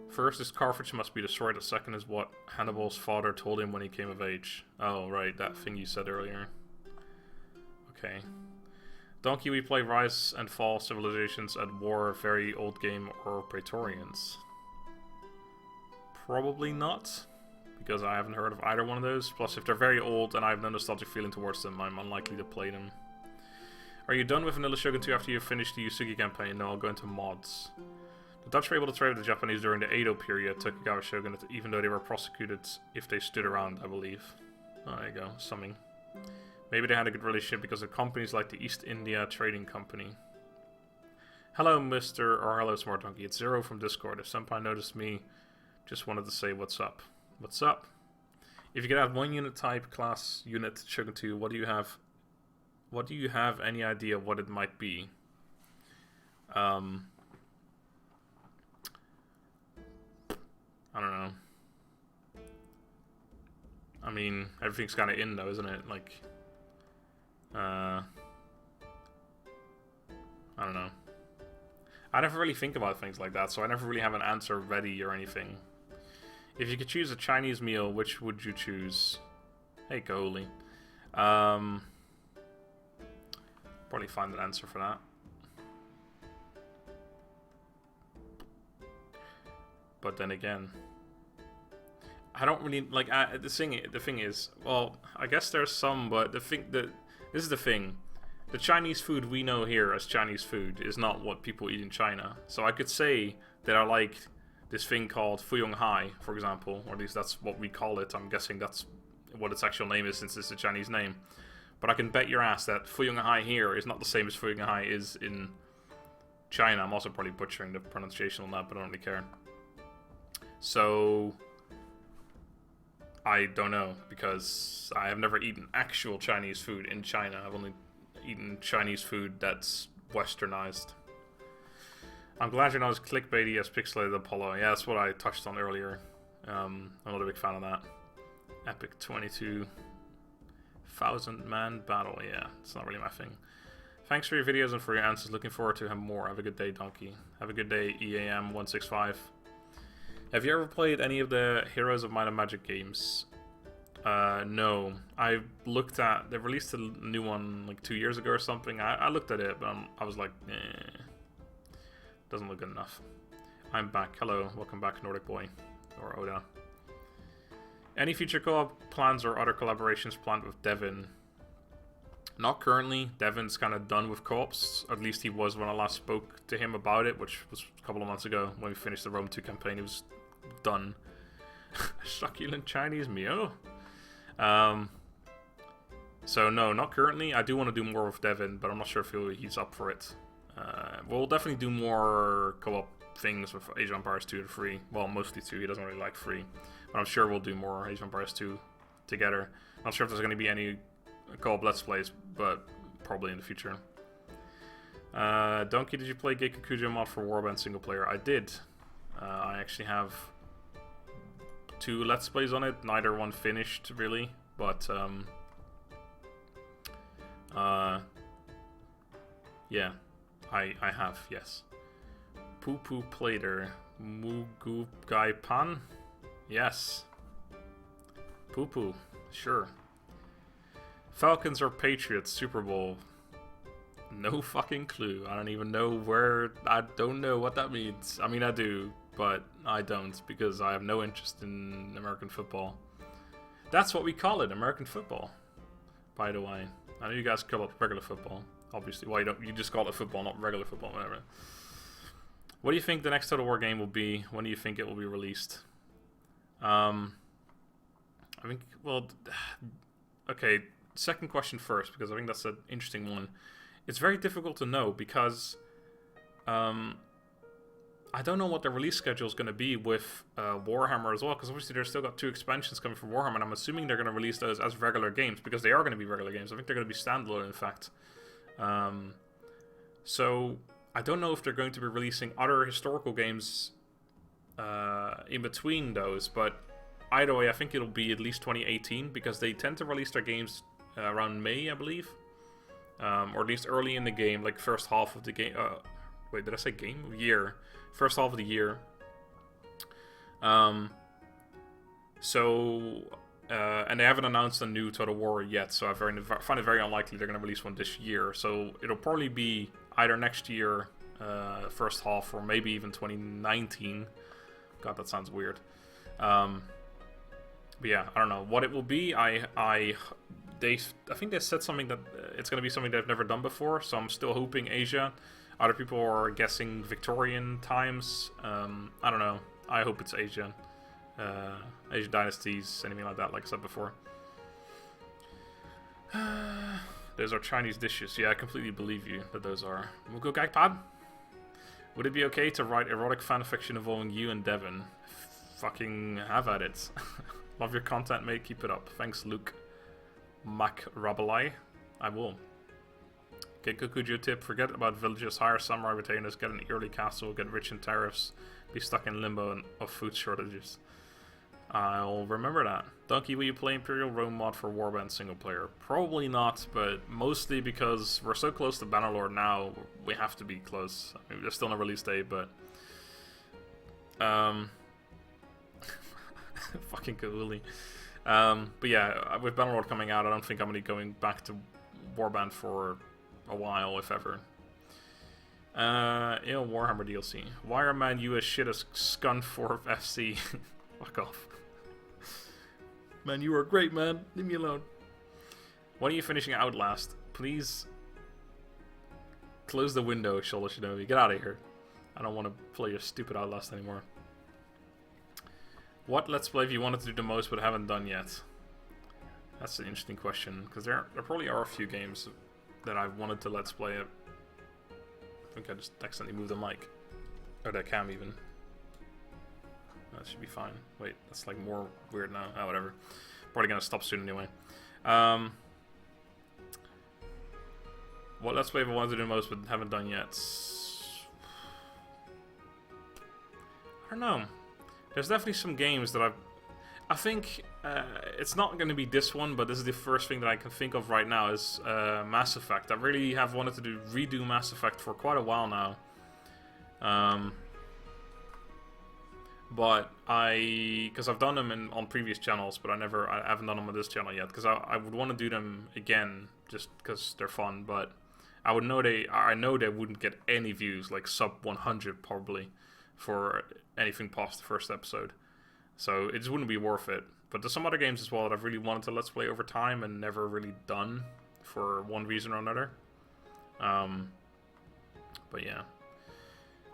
First, this Carthage must be destroyed. The second is what Hannibal's father told him when he came of age. Oh, right, that thing you said earlier. Okay. Donkey, we play Rise and Fall Civilizations at War, very old game, or Praetorians? Probably not, because I haven't heard of either one of those. Plus, if they're very old and I have no nostalgic feeling towards them, I'm unlikely to play them. Are you done with Vanilla Shogun 2 after you finish the Yusugi campaign? No, I'll go into mods. The Dutch were able to trade with the Japanese during the Edo period, Tokugawa Shogunate, even though they were prosecuted if they stood around, I believe. Oh, there you go, summing. Maybe they had a good relationship because of companies like the East India Trading Company. Hello, hello, SmartDonkey. It's Zero from Discord. If Senpai noticed me, just wanted to say what's up. What's up? If you could add one unit type, class, unit, Shogun 2, what do you have? What do you have any idea what it might be? I don't know. I mean, everything's kind of in though, isn't it? Like, I don't know. I never really think about things like that, so I never really have an answer ready or anything. If you could choose a Chinese meal, which would you choose? Hey, Kohli. Probably find an answer for that. But then again, I don't really like the thing is, well, I guess there's some, but this is the thing. The Chinese food we know here as Chinese food is not what people eat in China. So I could say that I like this thing called Fuyong Hai, for example, or at least that's what we call it. I'm guessing that's what its actual name is since it's a Chinese name. But I can bet your ass that Fuyong Hai here is not the same as Fuyong Hai is in China. I'm also probably butchering the pronunciation on that, but I don't really care. So I don't know, because I have never eaten actual Chinese food in China. I've only eaten Chinese food that's westernized. I'm glad you're not as clickbaity as Pixelated Apollo. Yeah, that's what I touched on earlier. I'm not a big fan of that. Epic 22,000-man battle. Yeah, it's not really my thing. Thanks for your videos and for your answers. Looking forward to have more. Have a good day, Donkey. Have a good day, EAM165. Have you ever played any of the Heroes of Might and Magic games? No. I looked at... They released a new one like 2 years ago or something. I looked at it, but I was like, eh. Doesn't look good enough. I'm back. Hello. Welcome back, Nordic Boy. Or Oda. Any future co-op plans or other collaborations planned with Devin? Not currently. Devin's kind of done with co-ops. At least he was when I last spoke to him about it, which was a couple of months ago when we finished the Rome 2 campaign. He was done. Succulent Chinese meal. So no, not currently. I do want to do more with Devin, but I'm not sure if he's up for it. We'll definitely do more co-op things with Age of Empires 2 to 3. Well, mostly 2. He doesn't really like 3. But I'm sure we'll do more Age of Empires 2 together. Not sure if there's going to be any co-op Let's Plays, but probably in the future. Donkey, did you play Geikukujo mod for Warband single player? I did. I actually have 2 Let's Plays on it. Neither one finished, really. But, yeah. I have, yes. Poo Poo Plater. Mugu Gai Pan? Yes. Poo poo. Sure. Falcons or Patriots Super Bowl? No fucking clue. I don't even know where. I don't know what that means. I mean, I do, but I don't because I have no interest in American football. That's what we call it, American football. By the way, I know you guys call it regular football. Obviously, well, you just call it football, not regular football, whatever. What do you think the next Total War game will be? When do you think it will be released? I think, well, okay, second question first, because I think that's an interesting one. It's very difficult to know, because I don't know what the release schedule is going to be with Warhammer as well, because obviously they've still got 2 expansions coming from Warhammer, and I'm assuming they're going to release those as regular games, because they are going to be regular games. I think they're going to be standalone, in fact. So I don't know if they're going to be releasing other historical games in between those, but either way, I think it'll be at least 2018, because they tend to release their games around May, I believe. Or at least early in the game, like first half of the game. Wait, did I say game? Year. First half of the year. And they haven't announced a new Total War yet, so I find it very unlikely they're going to release one this year. So it'll probably be either next year, first half, or maybe even 2019. God, that sounds weird. But yeah, I don't know what it will be. I think they said something that it's going to be something they've never done before, so I'm still hoping Asia. Other people are guessing Victorian times. I don't know. I hope it's Asia. Asian dynasties, anything like that, like I said before. Those are Chinese dishes. Yeah, I completely believe you that those are. Mugo Gagpad? Would it be okay to write erotic fanfiction involving you and Devin? Fucking have at it. Love your content, mate. Keep it up. Thanks, Luke. Makrabalai. I will. Okay, Kukujo tip. Forget about villages. Hire samurai retainers. Get an early castle. Get rich in tariffs. Be stuck in limbo of food shortages. I'll remember that. Donkey, will you play Imperial Rome mod for Warband single player? Probably not, but mostly because we're so close to Bannerlord now, we have to be close. I mean, there's still no release date, but... fucking Kahuli. But yeah, with Bannerlord coming out, I don't think I'm going to be going back to Warband for a while, if ever. Warhammer DLC. Why are Man U as shit as Scun 4 FC? Fuck off. Man, you are great, man. Leave me alone. When are you finishing Outlast? Please close the window, Shoulder Shinobi. Get out of here. I don't want to play your stupid Outlast anymore. What Let's Play have you wanted to do the most but haven't done yet? That's an interesting question, because there probably are a few games that I've wanted to Let's Play. I think I just accidentally moved the mic. Or that cam even. That should be fine. Wait, that's like more weird now. Oh, whatever. Probably gonna stop soon anyway. What Let's Play have I wanted to do the most but haven't done yet? I don't know. There's definitely some games that I think it's not going to be this one, but this is the first thing that I can think of right now is Mass Effect. I really have wanted to redo Mass Effect for quite a while now. But because I've done them on previous channels, but I haven't done them on this channel yet, because I would want to do them again just because they're fun. But I know they wouldn't get any views, like sub 100 probably, for anything past the first episode. So it just wouldn't be worth it. But there's some other games as well that I've really wanted to Let's Play over time and never really done for one reason or another. But yeah.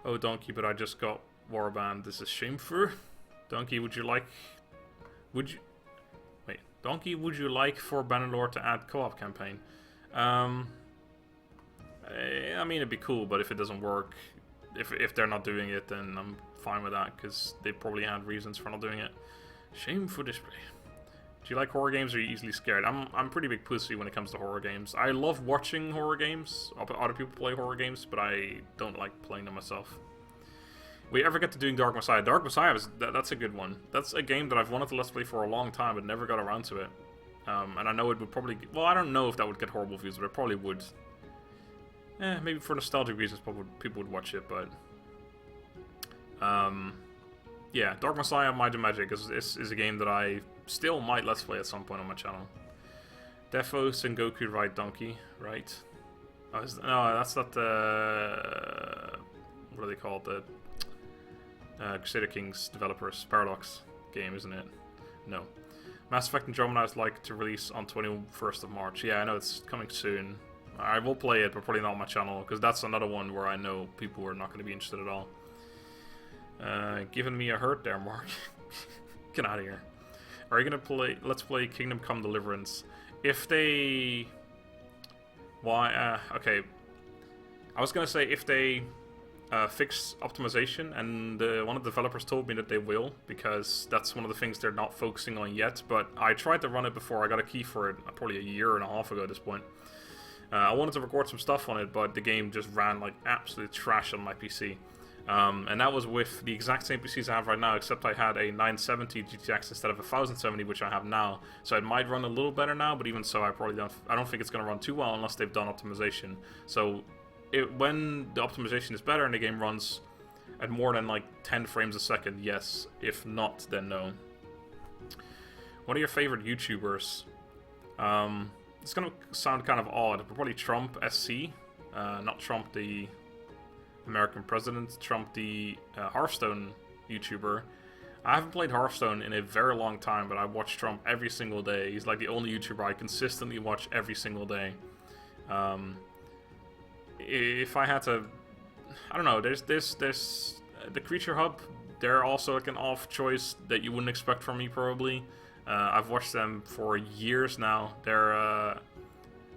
Oh, Donkey, but I just got Warband. This is shameful. Donkey, would you like for Bannerlord to add co-op campaign? I mean, it'd be cool, but if it doesn't work, if they're not doing it, then I'm fine with that, because they probably had reasons for not doing it. Shameful display. Do you like horror games, or are you easily scared? I'm pretty big pussy when it comes to horror games. I love watching horror games. Other people play horror games, but I don't like playing them myself. We ever get to doing Dark Messiah? Dark Messiah, that's a good one. That's a game that I've wanted to Let's Play for a long time, but never got around to it. And I know it would probably... Well, I don't know if that would get horrible views, but it probably would. Maybe for nostalgic reasons people would watch it, but... Yeah, Dark Messiah Might and Magic is a game that I still might let's play at some point on my channel. Defo Sengoku Ride Donkey, right? Oh, no, that's not the... what are they called? The Crusader Kings developers. Paradox game, isn't it? No. Mass Effect Andromeda is like to release on 21st of March. Yeah, I know it's coming soon. I will play it, but probably not on my channel, because that's another one where I know people are not going to be interested at all. Giving me a hurt there, Mark. Get out of here. Are you going to play... Let's play Kingdom Come Deliverance. If they... Why... okay. I was going to say if they fix optimization, and one of the developers told me that they will, because that's one of the things they're not focusing on yet, but I tried to run it before. I got a key for it probably a year and a half ago at this point. I wanted to record some stuff on it, but the game just ran like absolute trash on my PC. And that was with the exact same PCs I have right now, except I had a 970 GTX instead of a 1070, which I have now. So it might run a little better now, but even so, I don't think it's going to run too well unless they've done optimization. So when the optimization is better and the game runs at more than like 10 frames a second, yes. If not, then no. What are your favorite YouTubers? It's going to sound kind of odd, but probably Trump SC, not Trump the American president, Trump the Hearthstone YouTuber. I haven't played Hearthstone in a very long time, but I watch Trump every single day. He's like the only YouTuber I consistently watch every single day. If I had to, I don't know, there's the Creature Hub. They're also like an off choice that you wouldn't expect from me probably. I've watched them for years now. They're,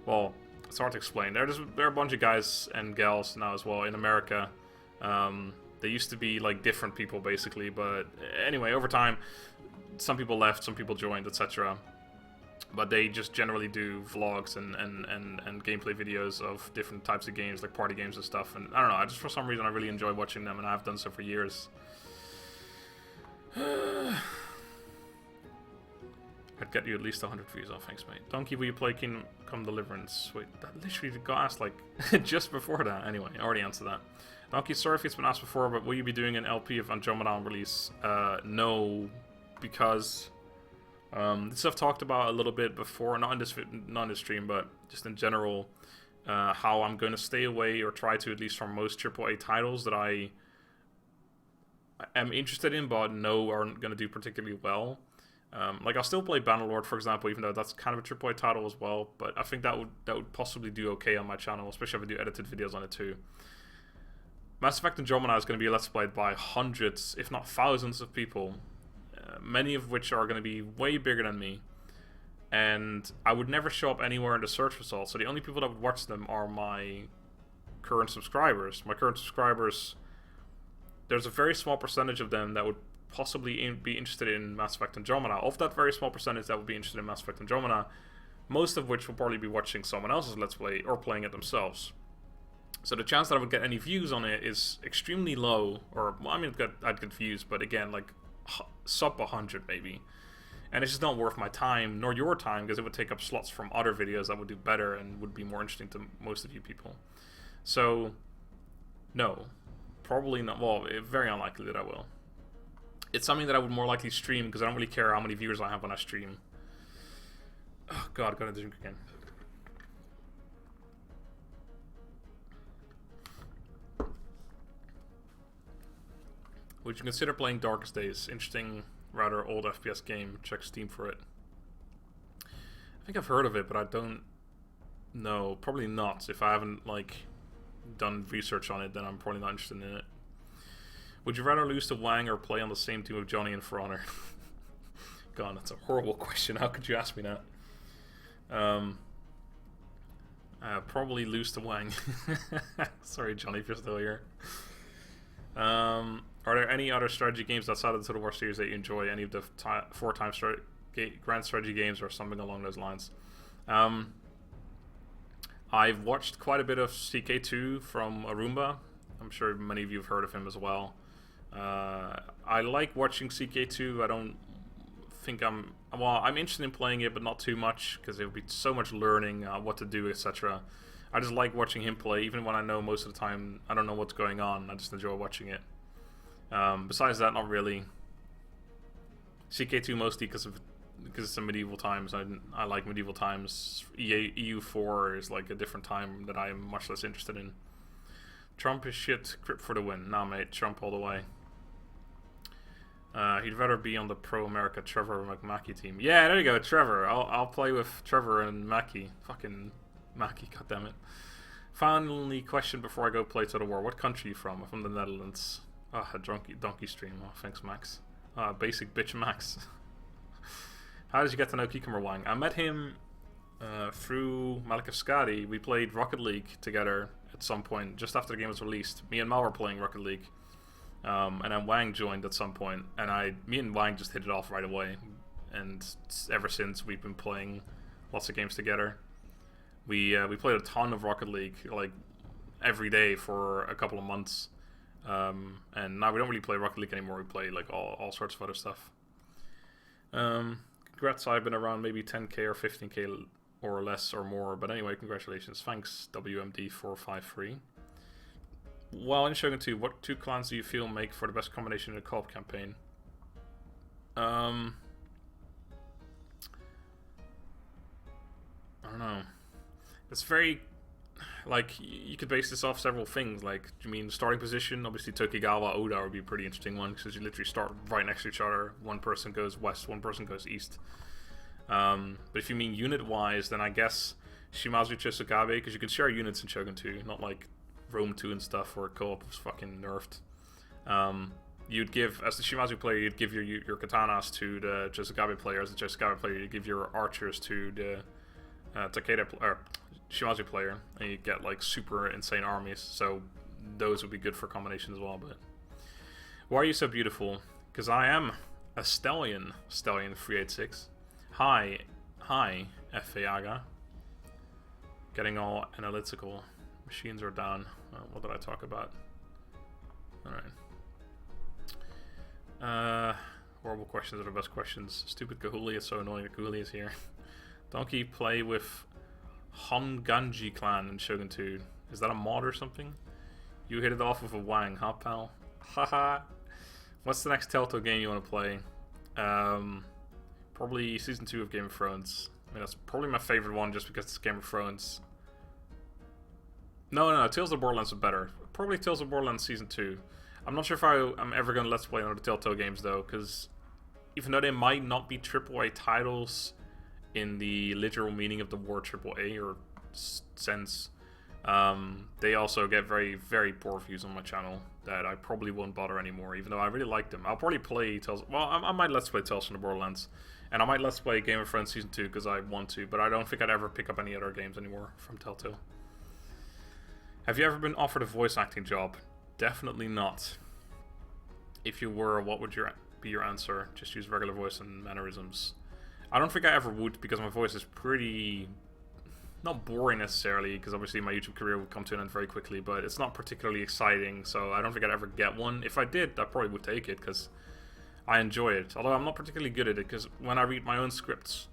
well, it's hard to explain. They're a bunch of guys and gals now as well in America. They used to be like different people basically, but anyway, over time, some people left, some people joined, etc. But they just generally do vlogs and gameplay videos of different types of games, like party games and stuff. And I don't know, I just for some reason I really enjoy watching them, and I've done so for years. I'd get you at least 100 views. Oh, thanks, mate. Donkey, will you play Kingdom Come Deliverance? Wait, that literally got asked, like, just before that. Anyway, I already answered that. Donkey, sorry if it's been asked before, but will you be doing an LP of Andromeda on release? No, because this I've talked about a little bit before, not in this stream, but just in general, how I'm going to stay away, or try to at least, from most AAA titles that I am interested in, but know aren't going to do particularly well. Like, I'll still play Bannerlord, for example, even though that's kind of a AAA title as well, but I think that would possibly do okay on my channel, especially if I do edited videos on it too. Mass Effect Andromeda is going to be let's played by hundreds, if not thousands of people, many of which are going to be way bigger than me, and I would never show up anywhere in the search results, so the only people that would watch them are my current subscribers. My current subscribers, there's a very small percentage of them that would possibly be interested in Mass Effect Andromeda. Of that very small percentage that would be interested in Mass Effect Andromeda, most of which will probably be watching someone else's Let's Play or playing it themselves. So the chance that I would get any views on it is extremely low, or, well, I mean, I'd get views, but again, like, sub 100 maybe. And it's just not worth my time, nor your time, because it would take up slots from other videos that would do better and would be more interesting to most of you people. So, no. Probably not. Well, very unlikely that I will. It's something that I would more likely stream, because I don't really care how many viewers I have when I stream. Oh god, I gotta drink again. Would you consider playing Darkest Days? Interesting, rather old FPS game. Check Steam for it. I think I've heard of it, but I don't know. Probably not. If I haven't, like, done research on it, then I'm probably not interested in it. Would you rather lose to Wang or play on the same team with Johnny and For Honor? God, that's a horrible question. How could you ask me that? Probably lose to Wang. Sorry, Johnny, if you're still here. Are there any other strategy games outside of the Total War series that you enjoy? Any of the four-time grand strategy games or something along those lines? I've watched quite a bit of CK2 from Arumba. I'm sure many of you have heard of him as well. I like watching CK2. I don't think I'm interested in playing it, but not too much, because it would be so much learning what to do, etc. I just like watching him play, even when I know most of the time I don't know what's going on. I just enjoy watching it. Besides that, not really. CK2 mostly because it's a medieval times. I like medieval times. EU4 is like a different time that I'm much less interested in. Trump is shit. Crip for the win. Nah, mate. Trump all the way. He'd rather be on the Pro America Trevor McMackey team. Yeah, there you go, Trevor. I'll play with Trevor and Mackey. Fucking Mackey, goddammit. Finally, question before I go play Total War. What country are you from? I'm from the Netherlands. Ah, a donkey stream. Oh, thanks, Max. Basic bitch Max. How did you get to know Cucumber Wang? I met him through Malakavskadi. We played Rocket League together at some point, just after the game was released. Me and Mal were playing Rocket League. And then Wang joined at some point, and me and Wang just hit it off right away. And ever since, we've been playing lots of games together. We played a ton of Rocket League, like every day for a couple of months. And now we don't really play Rocket League anymore. We play like all sorts of other stuff. Congrats, I've been around maybe 10k or 15k or less or more. But anyway, congratulations. Thanks, WMD453. While in Shogun 2, what 2 clans do you feel make for the best combination in a co-op campaign? I don't know. It's very... Like, you could base this off several things. Like, you mean starting position? Obviously, Tokigawa, Oda would be a pretty interesting one, because you literally start right next to each other. One person goes west, one person goes east. But if you mean unit-wise, then I guess Shimazu Chosugabe, because you can share units in Shogun 2, not like Rome 2 and stuff, where co-op was fucking nerfed. You'd give, as the Shimazu player, you'd give your katanas to the Chosugabe player. As the Chosugabe player, you'd give your archers to the Takeda or Shimazu player, and you get like super insane armies. So those would be good for combination as well. But why are you so beautiful? Because I am a stallion 386. Hi, F-Aga. Getting all analytical. Machines are down. What did I talk about? Alright. Horrible questions are the best questions. Stupid Kahuli, it's so annoying that Kahuli is here. Donkey play with Honganji clan in Shogun 2. Is that a mod or something? You hit it off with a Wang, huh pal? Haha. What's the next Telltale game you want to play? Probably Season 2 of Game of Thrones. I mean, that's probably my favorite one just because it's Game of Thrones. No, Tales of the Borderlands are better. Probably Tales of Borderlands Season 2. I'm not sure if I'm ever going to Let's Play another Telltale games though, because even though they might not be AAA titles in the literal meaning of the word AAA or sense, they also get very, very poor views on my channel that I probably won't bother anymore, even though I really like them. I'll probably play Tales... Well, I might Let's Play Tales from the Borderlands, and I might Let's Play Game of Thrones Season 2 because I want to, but I don't think I'd ever pick up any other games anymore from Telltale. Have you ever been offered a voice acting job? Definitely not. If you were, what would be your answer? Just use regular voice and mannerisms. I don't think I ever would, because my voice is pretty... not boring necessarily, because obviously my YouTube career would come to an end very quickly, but it's not particularly exciting, so I don't think I'd ever get one. If I did, I probably would take it, because I enjoy it. Although I'm not particularly good at it, because when I read my own scripts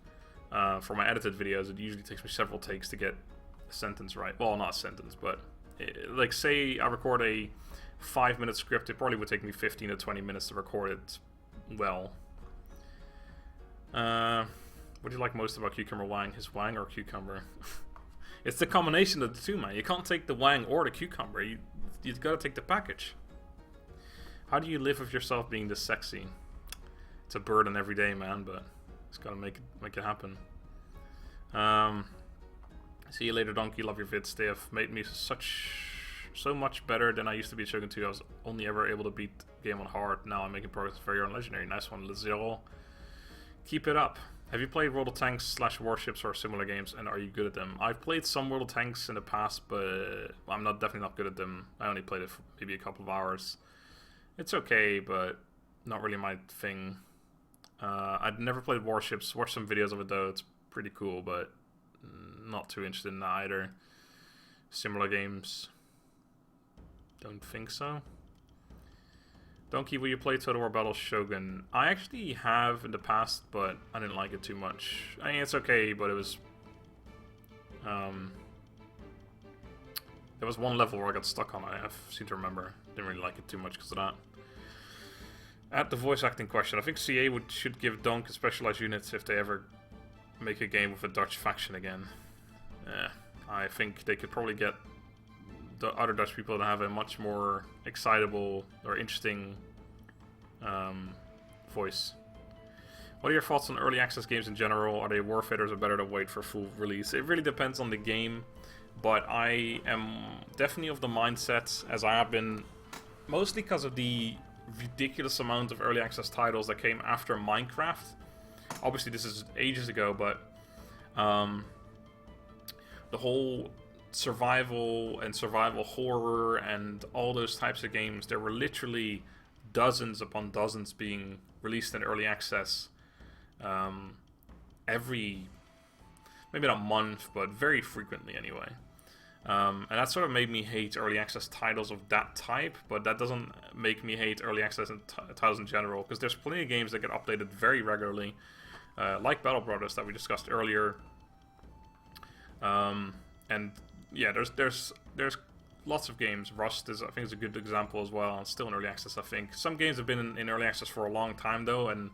for my edited videos, it usually takes me several takes to get a sentence right. Well, not a sentence, but... like, say I record a 5-minute script, it probably would take me 15 to 20 minutes to record it well. What do you like most about Cucumber Wang? His Wang or Cucumber? It's the combination of the two, man. You can't take the Wang or the Cucumber. You've got to take the package. How do you live with yourself being this sexy? It's a burden every day, man, but it's got to make it happen. See you later, Donkey. Love your vids. They have made me so much better than I used to be at Shogun 2. I was only ever able to beat the game on hard. Now I'm making progress very on legendary. Nice one, Lazero. Keep it up. Have you played World of Tanks / Warships or similar games, and are you good at them? I've played some World of Tanks in the past, but I'm definitely not good at them. I only played it for maybe a couple of hours. It's okay, but not really my thing. I'd never played Warships. Watched some videos of it though. It's pretty cool, but not too interested in that either. Similar games? Don't think so. Donkey, will you play Total War Battle Shogun? I actually have in the past, but I didn't like it too much. I mean, it's okay, but it was... there was one level where I got stuck on it, I seem to remember. Didn't really like it too much because of that. At the voice acting question, I think CA should give Donk specialized units if they ever make a game with a Dutch faction again. I think they could probably get the other Dutch people to have a much more excitable or interesting voice. What are your thoughts on early access games in general? Are they worth it, or is it better to wait for full release? It really depends on the game, but I am definitely of the mindset, as I have been, mostly because of the ridiculous amount of early access titles that came after Minecraft. Obviously this is ages ago, but the whole survival and survival horror and all those types of games, there were literally dozens upon dozens being released in early access every, maybe not month, but very frequently anyway. And that sort of made me hate early access titles of that type, but that doesn't make me hate early access titles in general, because there's plenty of games that get updated very regularly, like Battle Brothers that we discussed earlier. And yeah, there's lots of games. Rust is, I think, is a good example as well. It's still in early access, I think. Some games have been in early access for a long time though, and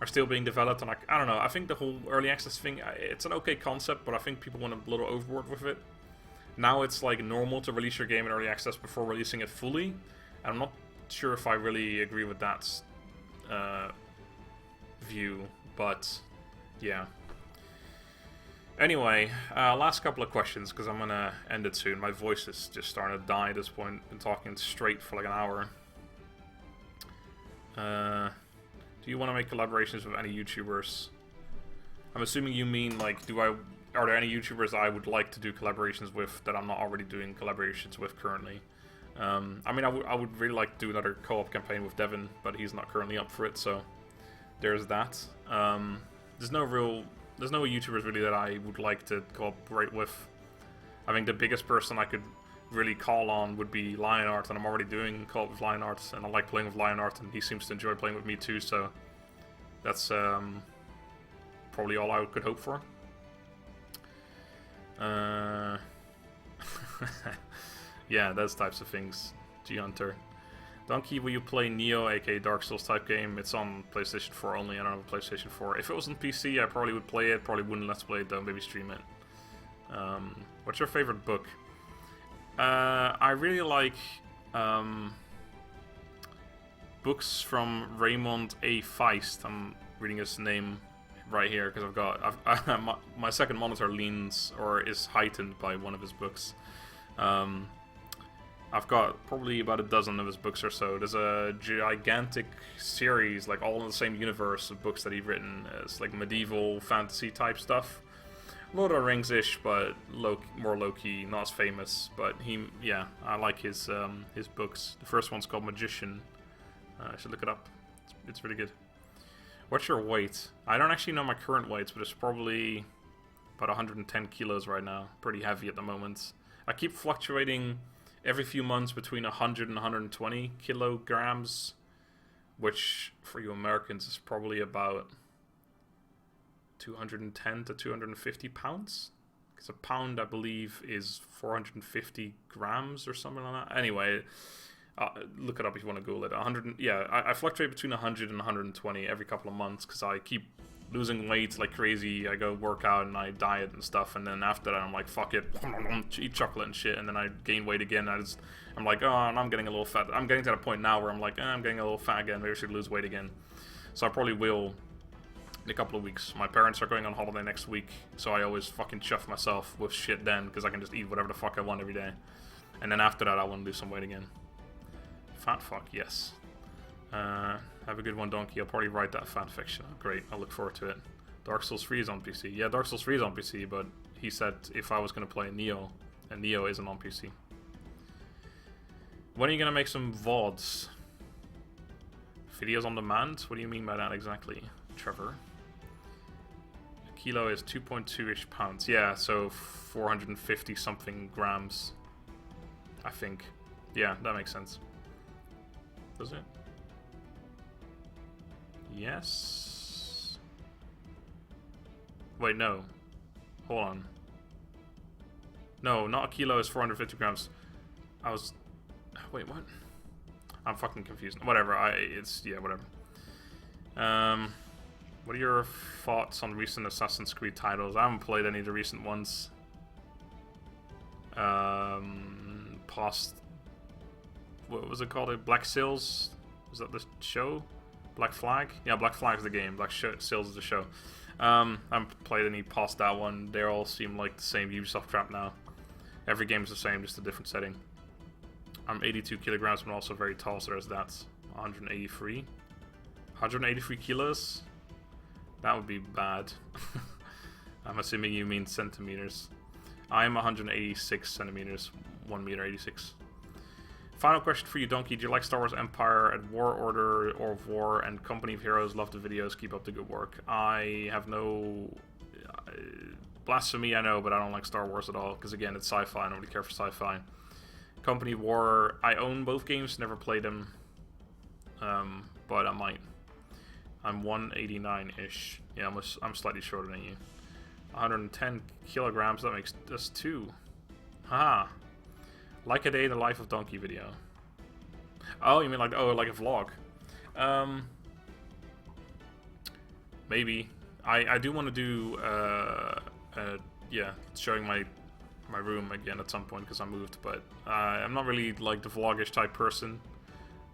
are still being developed. And I don't know. I think the whole early access thing, it's an okay concept, but I think people went a little overboard with it. Now it's like normal to release your game in early access before releasing it fully, and I'm not sure if I really agree with that view, but yeah. Anyway, last couple of questions, because I'm gonna end it soon. My voice is just starting to die at this point. I've been talking straight for like an hour. Do you want to make collaborations with any YouTubers? I'm assuming you mean like, are there any YouTubers I would like to do collaborations with that I'm not already doing collaborations with currently? I mean, I would really like to do another co-op campaign with Devin, but he's not currently up for it, so there's that. There's no YouTubers really that I would like to cooperate with. I think the biggest person I could really call on would be Lionheart, and I'm already doing co-op with Lionheart, and I like playing with Lionheart, and he seems to enjoy playing with me too, so that's probably all I could hope for. Yeah, those types of things. G-Hunter. Donkey, will you play Neo, aka Dark Souls type game? It's on PlayStation 4 only. I don't have a PlayStation 4. If it was on PC, I probably would play it. Probably wouldn't let's play it though. Maybe stream it. What's your favorite book? I really like books from Raymond A. Feist. I'm reading his name right here because my second monitor leans or is heightened by one of his books. I've got probably about a dozen of his books or so. There's a gigantic series, like all in the same universe of books that he's written. It's like medieval fantasy type stuff. Lord of the Rings-ish, but more low-key, not as famous. But I like his books. The first one's called Magician. I should look it up. It's really good. What's your weight? I don't actually know my current weights, but it's probably about 110 kilos right now. Pretty heavy at the moment. I keep fluctuating every few months between 100 and 120 kilograms, which for you Americans is probably about 210 to 250 pounds. Because a pound, I believe, is 450 grams or something like that. Anyway, look it up if you want to Google it. I fluctuate between 100 and 120 every couple of months because I keep losing weight like crazy. I go work out and I diet and stuff, and then after that I'm like, fuck it, eat chocolate and shit, and then I gain weight again. I'm like, oh, and I'm getting a little fat. I'm getting to that point now where I'm like, I'm getting a little fat again. Maybe I should lose weight again. So I probably will in a couple of weeks. My parents are going on holiday next week, so I always fucking chuff myself with shit then because I can just eat whatever the fuck I want every day. And then after that I want to lose some weight again. Fat fuck, yes. Have a good one, Donkey. I'll probably write that fan fiction. Oh, great, I'll look forward to it. Dark Souls 3 is on PC. Yeah, Dark Souls 3 is on PC, but he said if I was going to play Neo, and Neo isn't on PC. When are you going to make some VODs? Videos on demand? What do you mean by that exactly, Trevor? A kilo is 2.2-ish pounds. Yeah, so 450 something grams, I think. Yeah, that makes sense. Does it? Yes. Wait, no. Hold on. No, not a kilo is 450 grams. Wait, what? I'm fucking confused. Whatever. Yeah, whatever. What are your thoughts on recent Assassin's Creed titles? I haven't played any of the recent ones. Past, what was it called? Black Sails? Was that the show? Black Flag? Yeah, Black Flag is the game. Black Sails is the show. I haven't played any past that one. They all seem like the same Ubisoft crap now. Every game is the same, just a different setting. I'm 82 kilograms, but also very tall, so there's that. 183. 183 kilos? That would be bad. I'm assuming you mean centimeters. I'm 186 centimeters, 1 meter 86. Final question for you, Donkey. Do you like Star Wars Empire and War Order or of War and Company of Heroes? Love the videos. Keep up the good work. I have no... blasphemy, I know, but I don't like Star Wars at all. Because again, it's sci-fi. I don't really care for sci-fi. Company of War, I own both games. Never played them. But I might. I'm 189-ish. Yeah, I'm slightly shorter than you. 110 kilograms. That makes us 2. Haha. Like a day in the life of Donkey video. Oh, you mean like, oh, like a vlog? Maybe. I do want to do yeah, showing my room again at some point because I moved, but I'm not really like the vlogish type person.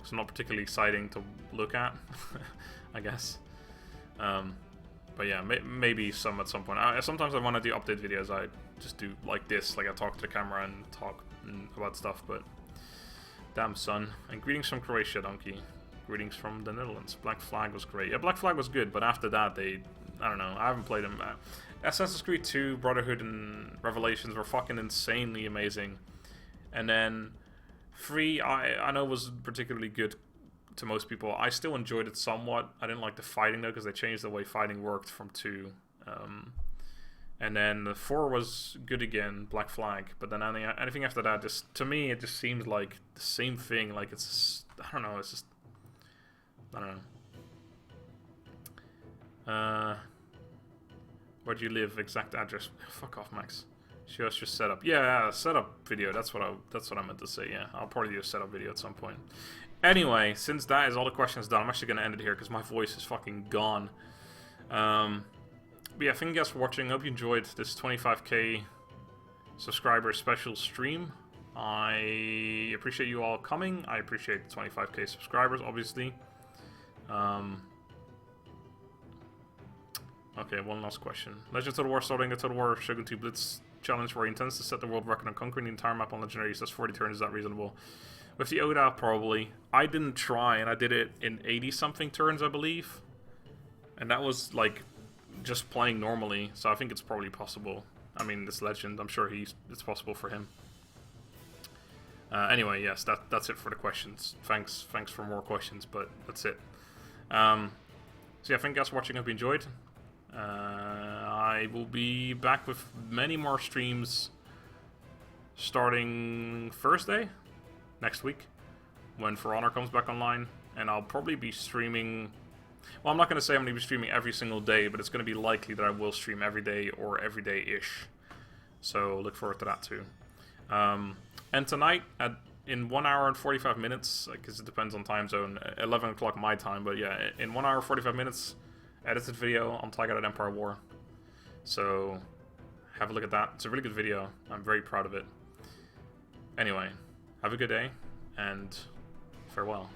It's not particularly exciting to look at, I guess. But yeah, maybe some at some point. Sometimes I want to do update videos. I just do like this, like I talk to the camera and talk about stuff, but damn son. And greetings from Croatia, Donkey. Greetings from the Netherlands. Black Flag was great. Yeah, Black Flag was good, but after that I don't know, I haven't played them. Assassin's Creed 2, Brotherhood and Revelations were fucking insanely amazing. And then 3, I know was particularly good to most people. I still enjoyed it somewhat. I didn't like the fighting though, because they changed the way fighting worked from 2. And then 4 was good again, Black Flag. But then anything after that, just to me, it just seems like the same thing. Like it's just, I don't know. It's just, I don't know. Where do you live? Exact address. Fuck off, Max. Show us your setup. Yeah, setup video. That's what I meant to say. Yeah, I'll probably do a setup video at some point. Anyway, since that is all the questions done, I'm actually gonna end it here because my voice is fucking gone. But yeah, thank you guys for watching. I hope you enjoyed this 25k subscriber special stream. I appreciate you all coming. I appreciate the 25k subscribers, obviously. Okay, one last question. Legend of Total War starting a Total War Shogun 2 Blitz challenge where he intends to set the world record on conquering the entire map on legendaries. That's 40 turns. Is that reasonable? With the Oda, probably. I didn't try, and I did it in 80-something turns, I believe. And that was, like, just playing normally, so I think it's probably possible. I mean, this Legend, I'm sure it's possible for him. Anyway, yes, that's it for the questions. Thanks for more questions, but that's it. So yeah, thank you guys for watching. Hope you enjoyed. I will be back with many more streams starting Thursday next week when For Honor comes back online, and I'll probably be streaming. Well, I'm not going to say I'm going to be streaming every single day, but it's going to be likely that I will stream every day or every day-ish. So look forward to that too. And tonight, in 1 hour and 45 minutes, because it depends on time zone, 11 o'clock my time, but yeah, in 1 hour and 45 minutes, edited video on Tiger at Empire War. So have a look at that. It's a really good video. I'm very proud of it. Anyway, have a good day, and farewell.